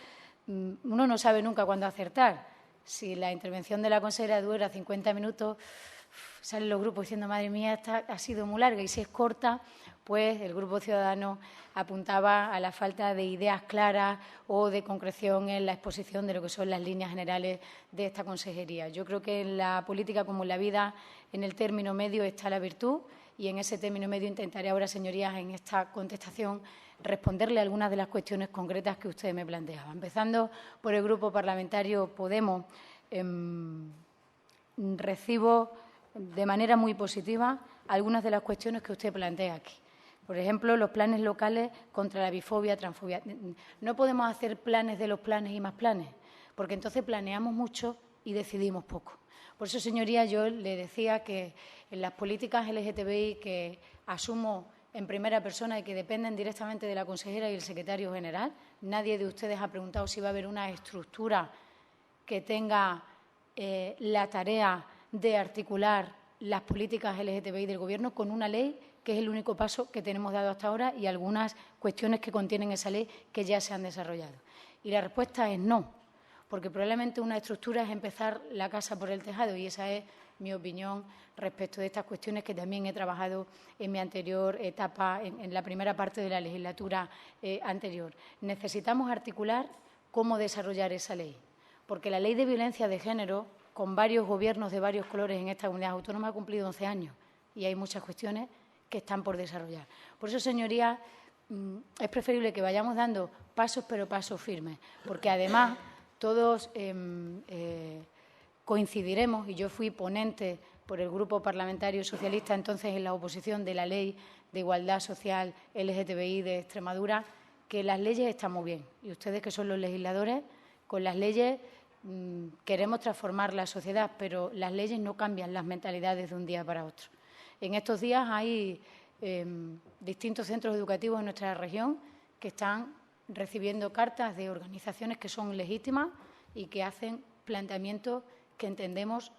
S3: uno no sabe nunca cuándo acertar. Si la intervención de la consejera dura 50 minutos, salen los grupos diciendo, madre mía, esta ha sido muy larga, y si es corta, pues el Grupo Ciudadano apuntaba a la falta de ideas claras o de concreción en la exposición de lo que son las líneas generales de esta consejería. Yo creo que en la política, como en la vida, en el término medio está la virtud, y en ese término medio intentaré ahora, señorías, en esta contestación, responderle a algunas de las cuestiones concretas que usted me planteaba. Empezando por el Grupo Parlamentario Podemos, recibo de manera muy positiva algunas de las cuestiones que usted plantea aquí. Por ejemplo, los planes locales contra la bifobia, transfobia. No podemos hacer planes de los planes y más planes, porque entonces planeamos mucho y decidimos poco. Por eso, señoría, yo le decía que en las políticas LGTBI que asumo en primera persona y que dependen directamente de la consejera y el secretario general, nadie de ustedes ha preguntado si va a haber una estructura que tenga la tarea de articular las políticas LGTBI del Gobierno con una ley, que es el único paso que tenemos dado hasta ahora, y algunas cuestiones que contienen esa ley que ya se han desarrollado. Y la respuesta es no, porque probablemente una estructura es empezar la casa por el tejado, y esa es mi opinión respecto de estas cuestiones que también he trabajado en mi anterior etapa, en la primera parte de la legislatura anterior. Necesitamos articular cómo desarrollar esa ley, porque la Ley de Violencia de Género, con varios gobiernos de varios colores en esta comunidad autónoma, ha cumplido 11 años y hay muchas cuestiones que están por desarrollar. Por eso, señorías, es preferible que vayamos dando pasos, pero pasos firmes, porque además todos coincidiremos, y yo fui ponente por el Grupo Parlamentario Socialista entonces en la oposición de la Ley de Igualdad Social LGTBI de Extremadura, que las leyes están muy bien, y ustedes, que son los legisladores, con las leyes queremos transformar la sociedad, pero las leyes no cambian las mentalidades de un día para otro. En estos días hay distintos centros educativos en nuestra región que están recibiendo cartas de organizaciones que son legítimas y que hacen planteamientos que entendemos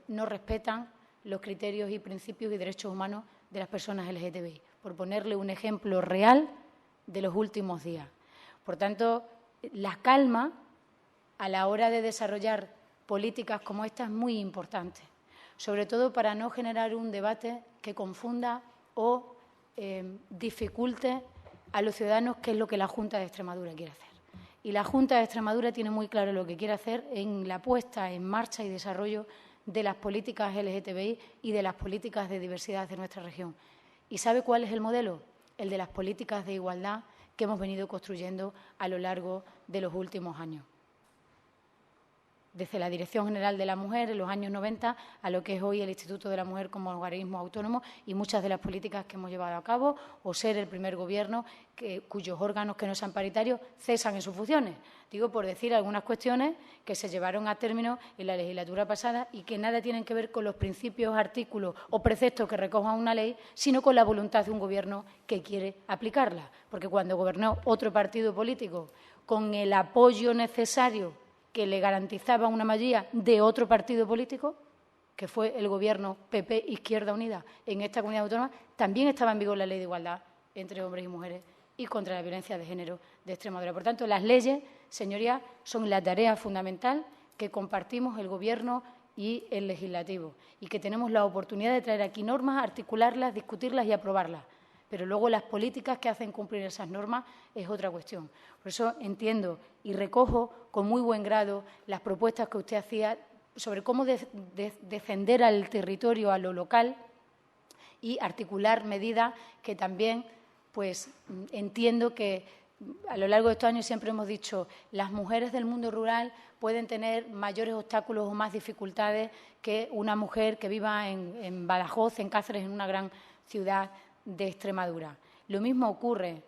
S3: no respetan los criterios y principios y derechos humanos de las personas LGTBI, por ponerle un ejemplo real de los últimos días. Por tanto, la calma a la hora de desarrollar políticas como esta es muy importante, sobre todo para no generar un debate que confunda o dificulte a los ciudadanos qué es lo que la Junta de Extremadura quiere hacer. Y la Junta de Extremadura tiene muy claro lo que quiere hacer en la puesta en marcha y desarrollo de las políticas LGTBI y de las políticas de diversidad de nuestra región. ¿Y sabe cuál es el modelo? El de las políticas de igualdad que hemos venido construyendo a lo largo de los últimos años. Desde la Dirección General de la Mujer en los años 90 a lo que es hoy el Instituto de la Mujer como organismo autónomo, y muchas de las políticas que hemos llevado a cabo, o ser el primer Gobierno cuyos órganos que no sean paritarios cesan en sus funciones. Digo, por decir algunas cuestiones que se llevaron a término en la legislatura pasada y que nada tienen que ver con los principios, artículos o preceptos que recojan una ley, sino con la voluntad de un Gobierno que quiere aplicarla. Porque cuando gobernó otro partido político con el apoyo necesario que le garantizaba una mayoría de otro partido político, que fue el Gobierno PP Izquierda Unida en esta comunidad autónoma, también estaba en vigor la Ley de Igualdad entre hombres y mujeres y contra la violencia de género de Extremadura. Por tanto, las leyes, señorías, son la tarea fundamental que compartimos el Gobierno y el Legislativo, y que tenemos la oportunidad de traer aquí normas, articularlas, discutirlas y aprobarlas. pero luego las políticas que hacen cumplir esas normas es otra cuestión. Por eso entiendo y recojo con muy buen grado las propuestas que usted hacía sobre cómo defender al territorio, a lo local, y articular medidas que también pues, entiendo que a lo largo de estos años siempre hemos dicho las mujeres del mundo rural pueden tener mayores obstáculos o más dificultades que una mujer que viva en Badajoz, en Cáceres, en una gran ciudad de Extremadura. Lo mismo ocurre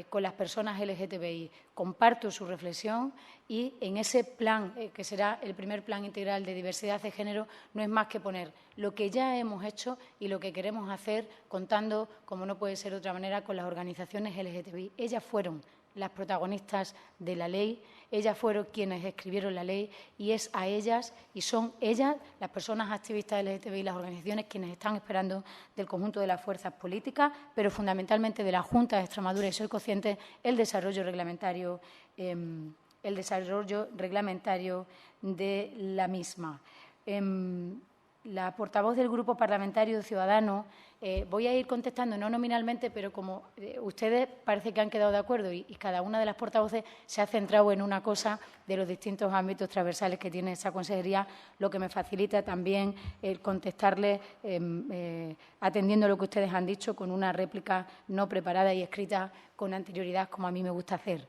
S3: con las personas LGTBI. Comparto su reflexión y en ese plan, que será el primer plan integral de diversidad de género, no es más que poner lo que ya hemos hecho y lo que queremos hacer, contando, como no puede ser de otra manera, con las organizaciones LGTBI. Ellas fueron las protagonistas de la ley, ellas fueron quienes escribieron la ley y es a ellas y son ellas, las personas activistas LGTBI, las organizaciones, quienes están esperando del conjunto de las fuerzas políticas, pero fundamentalmente de la Junta de Extremadura, y soy consciente, el desarrollo reglamentario de la misma. La portavoz del Grupo Parlamentario Ciudadanos, voy a ir contestando, no nominalmente, pero como ustedes parece que han quedado de acuerdo y cada una de las portavoces se ha centrado en una cosa de los distintos ámbitos transversales que tiene esa consejería, lo que me facilita también el contestarles atendiendo lo que ustedes han dicho con una réplica no preparada y escrita con anterioridad, como a mí me gusta hacer.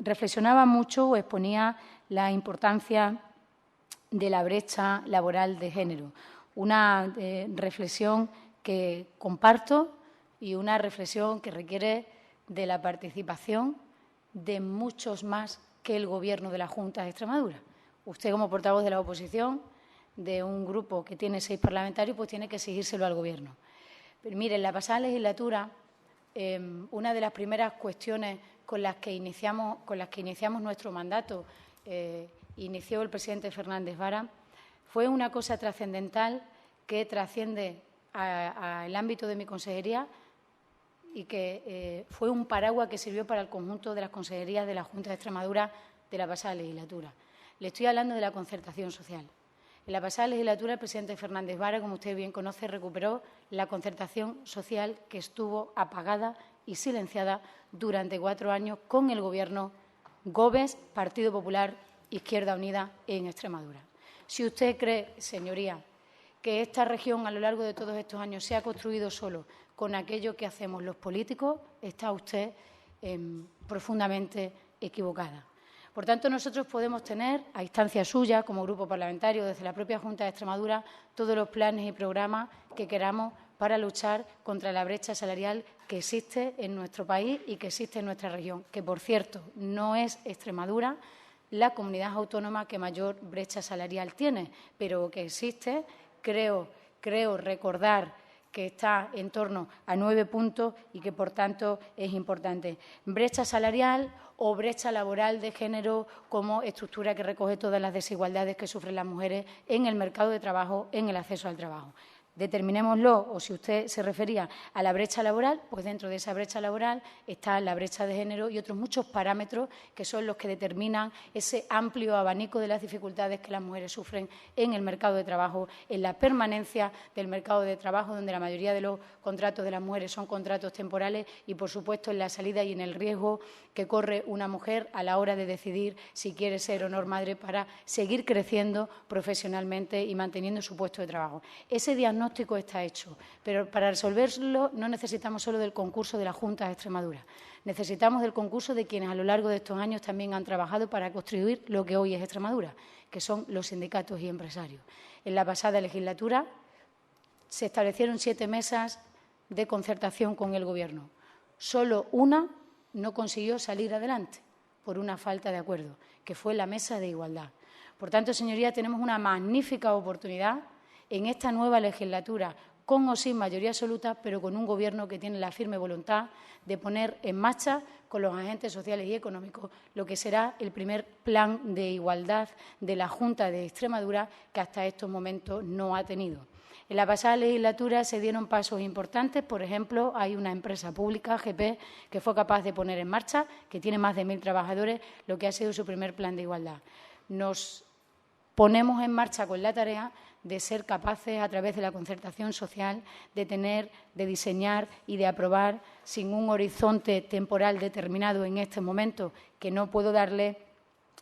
S3: Reflexionaba mucho o exponía la importancia de la brecha laboral de género. Una reflexión que comparto y una reflexión que requiere de la participación de muchos más que el Gobierno de la Junta de Extremadura. Usted, como portavoz de la oposición, de un grupo que tiene 6 parlamentarios, pues tiene que exigírselo al Gobierno. Pero mire, en la pasada legislatura, una de las primeras cuestiones con las que iniciamos nuestro mandato, inició el presidente Fernández Vara, fue una cosa trascendental que trasciende al ámbito de mi consejería y que fue un paraguas que sirvió para el conjunto de las consejerías de la Junta de Extremadura de la pasada legislatura. Le estoy hablando de la concertación social. En la pasada legislatura, el presidente Fernández Vara, como usted bien conoce, recuperó la concertación social que estuvo apagada y silenciada durante 4 años con el Gobierno Gómez, Partido Popular, Izquierda Unida en Extremadura. Si usted cree, señoría, que esta región a lo largo de todos estos años se ha construido solo con aquello que hacemos los políticos, está usted profundamente equivocada. Por tanto, nosotros podemos tener, a instancia suya, como grupo parlamentario, desde la propia Junta de Extremadura, todos los planes y programas que queramos para luchar contra la brecha salarial que existe en nuestro país y que existe en nuestra región, que, por cierto, no es Extremadura la comunidad autónoma que mayor brecha salarial tiene, pero que existe, creo recordar que está en torno a 9 puntos y que, por tanto, es importante. Brecha salarial o brecha laboral de género como estructura que recoge todas las desigualdades que sufren las mujeres en el mercado de trabajo, en el acceso al trabajo. Determinémoslo, o si usted se refería a la brecha laboral, pues dentro de esa brecha laboral está la brecha de género y otros muchos parámetros que son los que determinan ese amplio abanico de las dificultades que las mujeres sufren en el mercado de trabajo, en la permanencia del mercado de trabajo, donde la mayoría de los contratos de las mujeres son contratos temporales y, por supuesto, en la salida y en el riesgo que corre una mujer a la hora de decidir si quiere ser o no madre para seguir creciendo profesionalmente y manteniendo su puesto de trabajo. Ese diagnóstico está hecho, pero para resolverlo no necesitamos solo del concurso de la Junta de Extremadura. Necesitamos del concurso de quienes a lo largo de estos años también han trabajado para construir lo que hoy es Extremadura, que son los sindicatos y empresarios. En la pasada legislatura se establecieron 7 mesas de concertación con el Gobierno. Solo una no consiguió salir adelante por una falta de acuerdo, que fue la mesa de igualdad. Por tanto, señorías, tenemos una magnífica oportunidad en esta nueva legislatura, con o sin mayoría absoluta, pero con un Gobierno que tiene la firme voluntad de poner en marcha con los agentes sociales y económicos lo que será el primer plan de igualdad de la Junta de Extremadura, que hasta estos momentos no ha tenido. En la pasada legislatura se dieron pasos importantes. Por ejemplo, hay una empresa pública, GP, que fue capaz de poner en marcha, que tiene más de 1.000 trabajadores, lo que ha sido su primer plan de igualdad. Nos ponemos en marcha con la tarea de ser capaces, a través de la concertación social, de diseñar y de aprobar, sin un horizonte temporal determinado en este momento, que no puedo darle,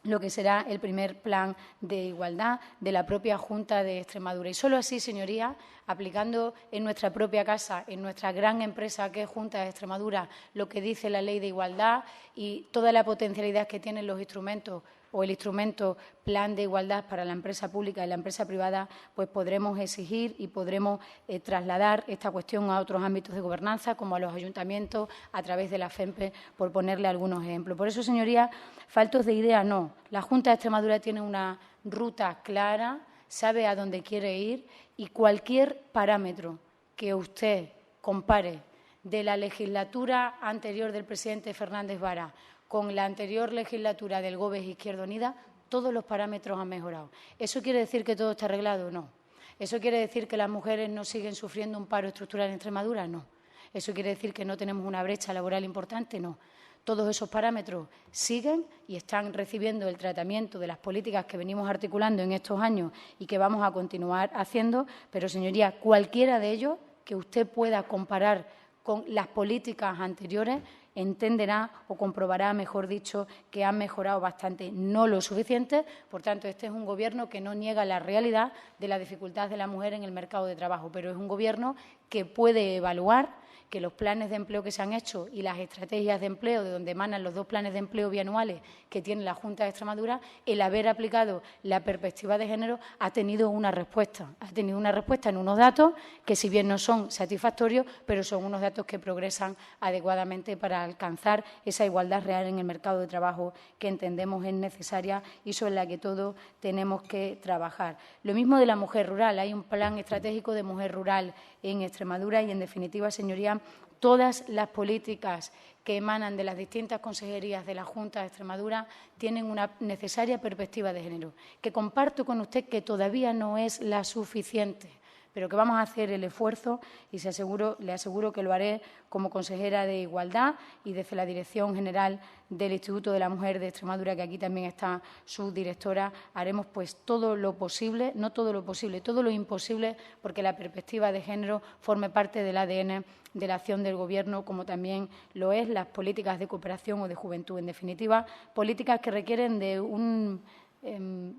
S3: lo que será el primer plan de igualdad de la propia Junta de Extremadura. Y solo así, señorías, aplicando en nuestra propia casa, en nuestra gran empresa que es Junta de Extremadura, lo que dice la Ley de Igualdad y toda la potencialidad que tienen los instrumentos o el instrumento Plan de Igualdad para la empresa pública y la empresa privada, pues podremos exigir y podremos trasladar esta cuestión a otros ámbitos de gobernanza, como a los ayuntamientos, a través de la FEMPE, por ponerle algunos ejemplos. Por eso, señorías, faltos de idea no. La Junta de Extremadura tiene una ruta clara, sabe a dónde quiere ir y cualquier parámetro que usted compare de la legislatura anterior del presidente Fernández Vara con la anterior legislatura del GOBES Izquierda Unida, todos los parámetros han mejorado. ¿Eso quiere decir que todo está arreglado? No. ¿Eso quiere decir que las mujeres no siguen sufriendo un paro estructural en Extremadura? No. ¿Eso quiere decir que no tenemos una brecha laboral importante? No. Todos esos parámetros siguen y están recibiendo el tratamiento de las políticas que venimos articulando en estos años y que vamos a continuar haciendo, pero, señoría, cualquiera de ellos que usted pueda comparar con las políticas anteriores entenderá o comprobará, mejor dicho, que han mejorado bastante, no lo suficiente. Por tanto, este es un Gobierno que no niega la realidad de la dificultad de la mujer en el mercado de trabajo, pero es un Gobierno que puede evaluar que los planes de empleo que se han hecho y las estrategias de empleo, de donde emanan los 2 planes de empleo bianuales que tiene la Junta de Extremadura, el haber aplicado la perspectiva de género ha tenido una respuesta. Ha tenido una respuesta en unos datos que, si bien no son satisfactorios, pero son unos datos que progresan adecuadamente para alcanzar esa igualdad real en el mercado de trabajo que entendemos es necesaria y sobre la que todos tenemos que trabajar. Lo mismo de la mujer rural. Hay un plan estratégico de mujer rural en Extremadura y, en definitiva, señoría, todas las políticas que emanan de las distintas consejerías de la Junta de Extremadura tienen una necesaria perspectiva de género, que comparto con usted que todavía no es la suficiente, pero que vamos a hacer el esfuerzo y le aseguro que lo haré como consejera de Igualdad y desde la Dirección General del Instituto de la Mujer de Extremadura, que aquí también está su directora. Haremos pues todo lo posible, no todo lo posible, todo lo imposible, porque la perspectiva de género forme parte del ADN de la acción del Gobierno, como también lo es las políticas de cooperación o de juventud. En definitiva, políticas que requieren de un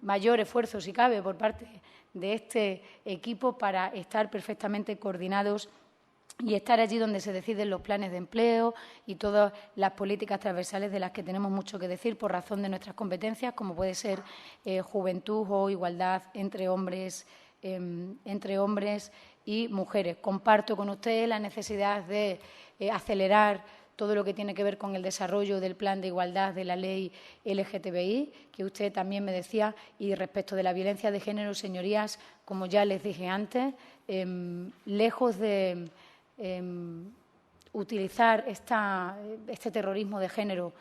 S3: mayor esfuerzo, si cabe, por parte de este equipo para estar perfectamente coordinados y estar allí donde se deciden los planes de empleo y todas las políticas transversales de las que tenemos mucho que decir por razón de nuestras competencias, como puede ser juventud o igualdad entre hombres y mujeres. Comparto con ustedes la necesidad de acelerar todo lo que tiene que ver con el desarrollo del plan de igualdad de la ley LGTBI, que usted también me decía, y respecto de la violencia de género, señorías, como ya les dije antes, lejos de utilizar este terrorismo de género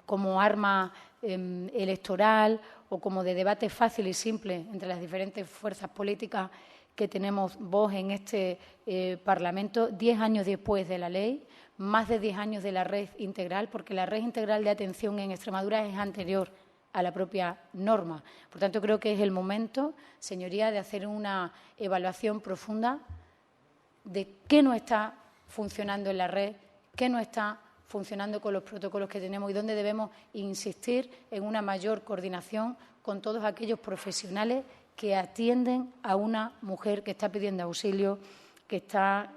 S3: como arma electoral o como de debate fácil y simple entre las diferentes fuerzas políticas que tenemos voz en este Parlamento, 10 años después de la ley, más de 10 años de la red integral, porque la red integral de atención en Extremadura es anterior a la propia norma. Por tanto, creo que es el momento, señoría, de hacer una evaluación profunda de qué no está funcionando en la red, qué no está funcionando con los protocolos que tenemos y dónde debemos insistir en una mayor coordinación con todos aquellos profesionales que atienden a una mujer que está pidiendo auxilio, que está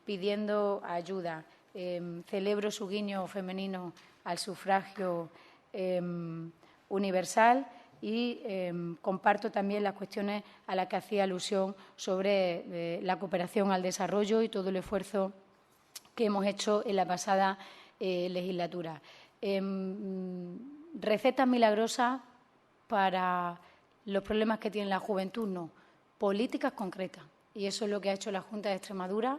S3: pidiendo ayuda. Celebro su guiño femenino al sufragio universal y comparto también las cuestiones a las que hacía alusión sobre la cooperación al desarrollo y todo el esfuerzo que hemos hecho en la pasada legislatura. Recetas milagrosas para los problemas que tiene la juventud, no. Políticas concretas. Y eso es lo que ha hecho la Junta de Extremadura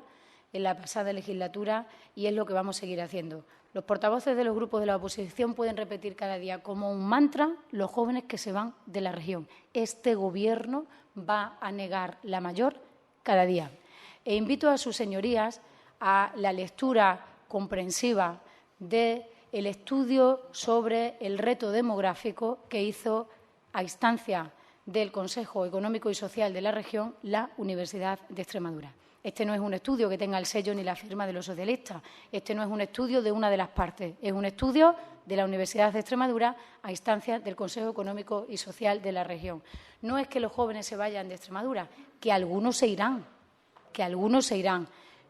S3: en la pasada legislatura y es lo que vamos a seguir haciendo. Los portavoces de los grupos de la oposición pueden repetir cada día como un mantra los jóvenes que se van de la región. Este Gobierno va a negar la mayor cada día. E invito a sus señorías a la lectura comprensiva del estudio sobre el reto demográfico que hizo a instancia del Consejo Económico y Social de la región, la Universidad de Extremadura. Este no es un estudio que tenga el sello ni la firma de los socialistas. Este no es un estudio de una de las partes. Es un estudio de la Universidad de Extremadura a instancias del Consejo Económico y Social de la región. No es que los jóvenes se vayan de Extremadura, que algunos se irán,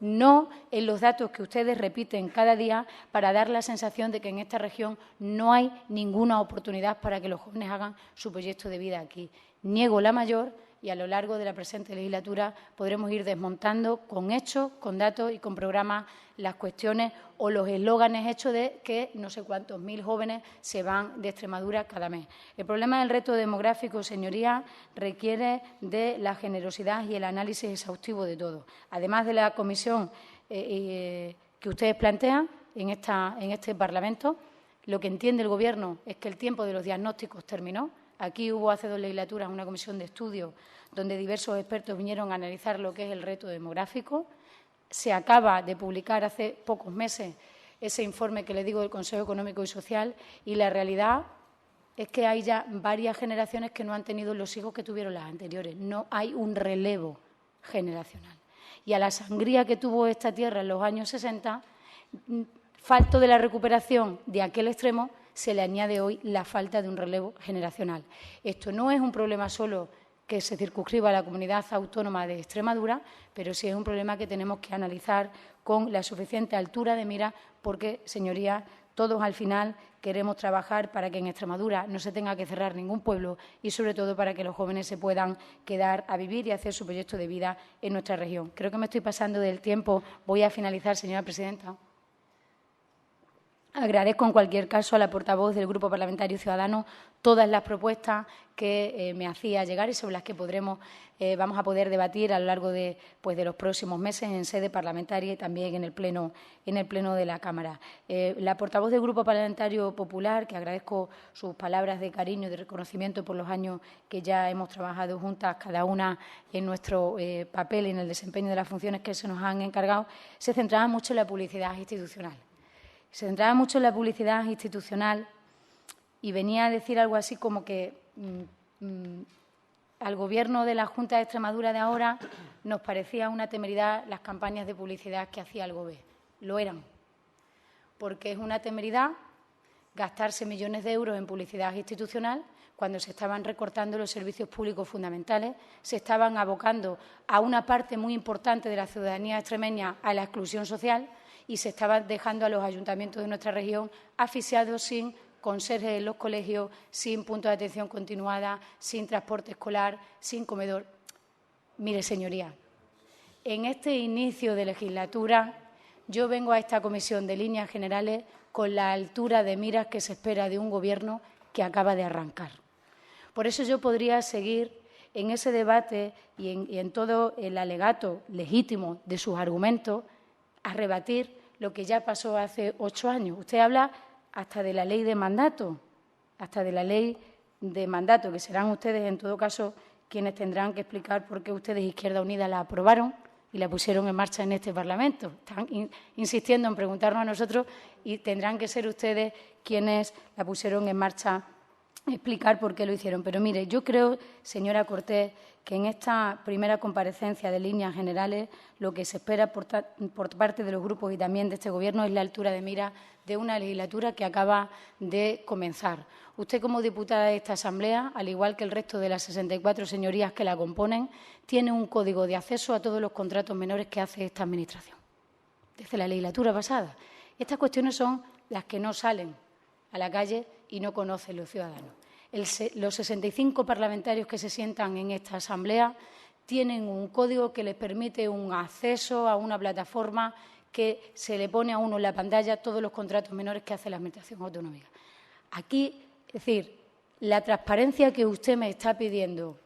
S3: No en los datos que ustedes repiten cada día para dar la sensación de que en esta región no hay ninguna oportunidad para que los jóvenes hagan su proyecto de vida aquí. Niego la mayor y a lo largo de la presente legislatura podremos ir desmontando con hechos, con datos y con programas las cuestiones o los eslóganes hechos de que no sé cuántos mil jóvenes se van de Extremadura cada mes. El problema del reto demográfico, señorías, requiere de la generosidad y el análisis exhaustivo de todo. Además de la comisión que ustedes plantean en este Parlamento, lo que entiende el Gobierno es que el tiempo de los diagnósticos terminó. Aquí hubo hace 2 legislaturas una comisión de estudio donde diversos expertos vinieron a analizar lo que es el reto demográfico. Se acaba de publicar hace pocos meses ese informe que le digo del Consejo Económico y Social y la realidad es que hay ya varias generaciones que no han tenido los hijos que tuvieron las anteriores. No hay un relevo generacional. Y a la sangría que tuvo esta tierra en los años 60, falto de la recuperación de aquel extremo, se le añade hoy la falta de un relevo generacional. Esto no es un problema solo que se circunscriba a la comunidad autónoma de Extremadura, pero sí es un problema que tenemos que analizar con la suficiente altura de mira porque, señorías, todos al final queremos trabajar para que en Extremadura no se tenga que cerrar ningún pueblo y, sobre todo, para que los jóvenes se puedan quedar a vivir y hacer su proyecto de vida en nuestra región. Creo que me estoy pasando del tiempo. Voy a finalizar, señora presidenta. Agradezco, en cualquier caso, a la portavoz del Grupo Parlamentario Ciudadanos todas las propuestas que me hacía llegar y sobre las que vamos a poder debatir a lo largo de los próximos meses en sede parlamentaria y también en el pleno de la Cámara. La portavoz del Grupo Parlamentario Popular, que agradezco sus palabras de cariño y de reconocimiento por los años que ya hemos trabajado juntas, cada una en nuestro papel y en el desempeño de las funciones que se nos han encargado, se centraba mucho en la publicidad institucional. Se centraba mucho en la publicidad institucional y venía a decir algo así como que al Gobierno de la Junta de Extremadura de ahora nos parecía una temeridad las campañas de publicidad que hacía el Gobierno. Lo eran, porque es una temeridad gastarse millones de euros en publicidad institucional cuando se estaban recortando los servicios públicos fundamentales, se estaban abocando a una parte muy importante de la ciudadanía extremeña a la exclusión social y se estaba dejando a los ayuntamientos de nuestra región asfixiados sin conserjes en los colegios, sin puntos de atención continuada, sin transporte escolar, sin comedor. Mire, señoría, en este inicio de legislatura yo vengo a esta comisión de líneas generales con la altura de miras que se espera de un Gobierno que acaba de arrancar. Por eso yo podría seguir en ese debate y en todo el alegato legítimo de sus argumentos a rebatir lo que ya pasó hace 8 años. Usted habla hasta de la ley de mandato, que serán ustedes, en todo caso, quienes tendrán que explicar por qué ustedes, Izquierda Unida, la aprobaron y la pusieron en marcha en este Parlamento. Están insistiendo en preguntarnos a nosotros y tendrán que ser ustedes quienes la pusieron en marcha, explicar por qué lo hicieron. Pero mire, yo creo, señora Cortés, que en esta primera comparecencia de líneas generales lo que se espera por parte de los grupos y también de este Gobierno es la altura de mira de una legislatura que acaba de comenzar. Usted, como diputada de esta Asamblea, al igual que el resto de las 64 señorías que la componen, tiene un código de acceso a todos los contratos menores que hace esta Administración, desde la legislatura pasada. Estas cuestiones son las que no salen a la calle y no conocen los ciudadanos. Los 65 parlamentarios que se sientan en esta Asamblea tienen un código que les permite un acceso a una plataforma que se le pone a uno en la pantalla todos los contratos menores que hace la Administración autonómica. Aquí, es decir, la transparencia que usted me está pidiendo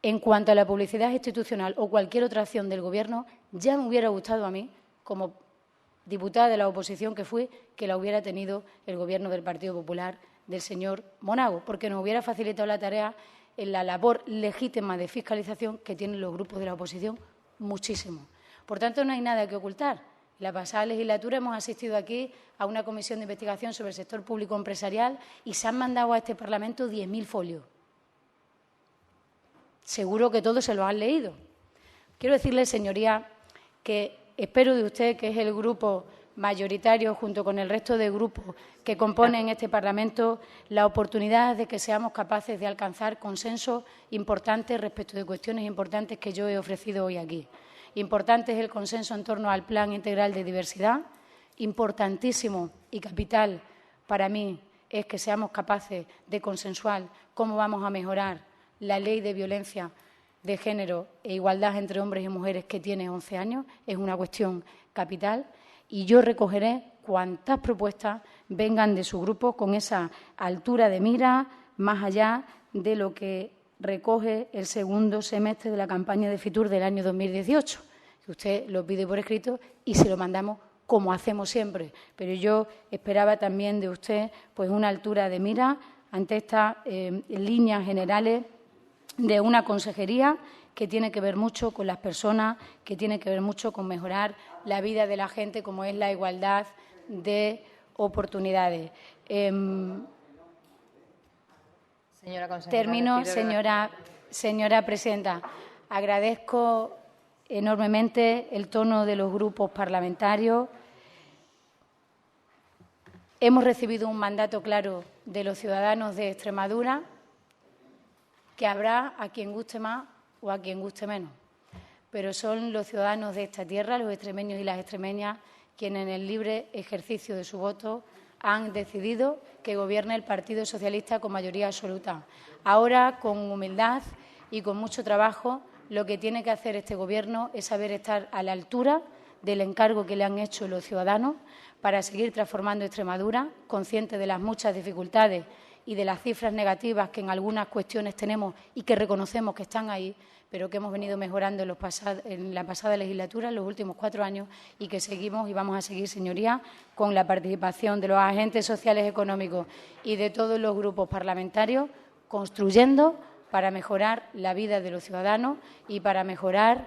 S3: en cuanto a la publicidad institucional o cualquier otra acción del Gobierno, ya me hubiera gustado a mí, como diputada de la oposición que fui, que la hubiera tenido el Gobierno del Partido Popular del señor Monago, porque nos hubiera facilitado la tarea en la labor legítima de fiscalización que tienen los grupos de la oposición muchísimo. Por tanto, no hay nada que ocultar. En la pasada legislatura hemos asistido aquí a una comisión de investigación sobre el sector público empresarial y se han mandado a este Parlamento 10.000 folios. Seguro que todos se lo han leído. Quiero decirle, señoría, que espero de usted, que es el grupo mayoritario, junto con el resto de grupos que componen este Parlamento, la oportunidad de que seamos capaces de alcanzar consensos importantes respecto de cuestiones importantes que yo he ofrecido hoy aquí. Importante es el consenso en torno al Plan Integral de Diversidad. Importantísimo y capital para mí es que seamos capaces de consensuar cómo vamos a mejorar la Ley de Violencia de Género e Igualdad entre hombres y mujeres, que tiene 11 años. Es una cuestión capital y yo recogeré cuantas propuestas vengan de su grupo con esa altura de mira, más allá de lo que recoge el segundo semestre de la campaña de Fitur del año 2018. Que usted lo pide por escrito y se lo mandamos como hacemos siempre. Pero yo esperaba también de usted pues una altura de mira ante estas líneas generales de una consejería que tiene que ver mucho con las personas, que tiene que ver mucho con mejorar la vida de la gente, como es la igualdad de oportunidades.
S1: Señora consejera,
S3: Termino, señora presidenta. Agradezco enormemente el tono de los grupos parlamentarios. Hemos recibido un mandato claro de los ciudadanos de Extremadura, que habrá a quien guste más o a quien guste menos, pero son los ciudadanos de esta tierra, los extremeños y las extremeñas, quienes en el libre ejercicio de su voto han decidido que gobierne el Partido Socialista con mayoría absoluta. Ahora, con humildad y con mucho trabajo, lo que tiene que hacer este Gobierno es saber estar a la altura del encargo que le han hecho los ciudadanos para seguir transformando Extremadura, consciente de las muchas dificultades y de las cifras negativas que en algunas cuestiones tenemos y que reconocemos que están ahí, pero que hemos venido mejorando en la pasada legislatura, en los últimos 4 años, y que seguimos y vamos a seguir, señorías, con la participación de los agentes sociales y económicos y de todos los grupos parlamentarios, construyendo para mejorar la vida de los ciudadanos y para mejorar.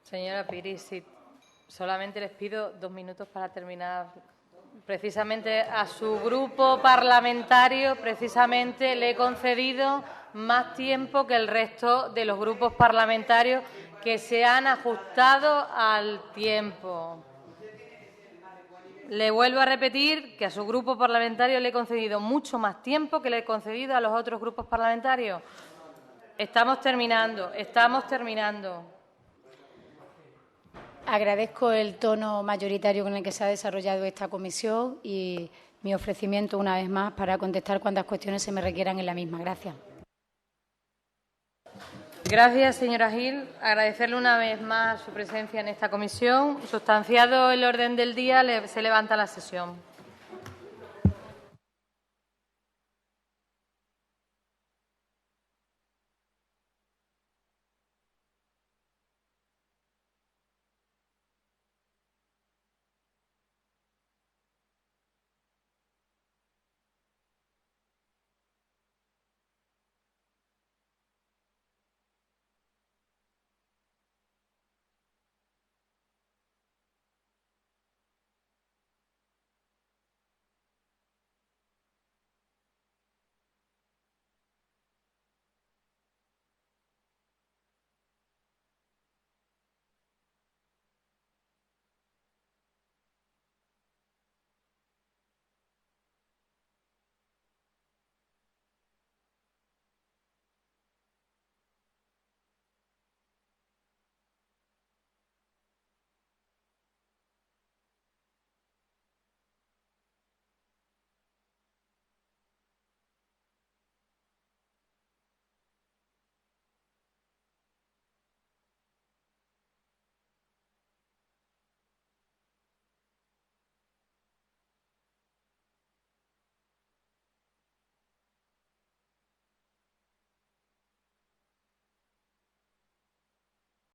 S1: Señora Piri, sí, solamente les pido 2 minutos para terminar. Precisamente a su grupo parlamentario, precisamente le he concedido más tiempo que el resto de los grupos parlamentarios que se han ajustado al tiempo. Le vuelvo a repetir que a su grupo parlamentario le he concedido mucho más tiempo que le he concedido a los otros grupos parlamentarios. Estamos terminando.
S3: Agradezco el tono mayoritario con el que se ha desarrollado esta comisión y mi ofrecimiento una vez más para contestar cuantas cuestiones se me requieran en la misma. Gracias.
S1: Gracias, señora Gil. Agradecerle una vez más su presencia en esta comisión. Sustanciado el orden del día, se levanta la sesión.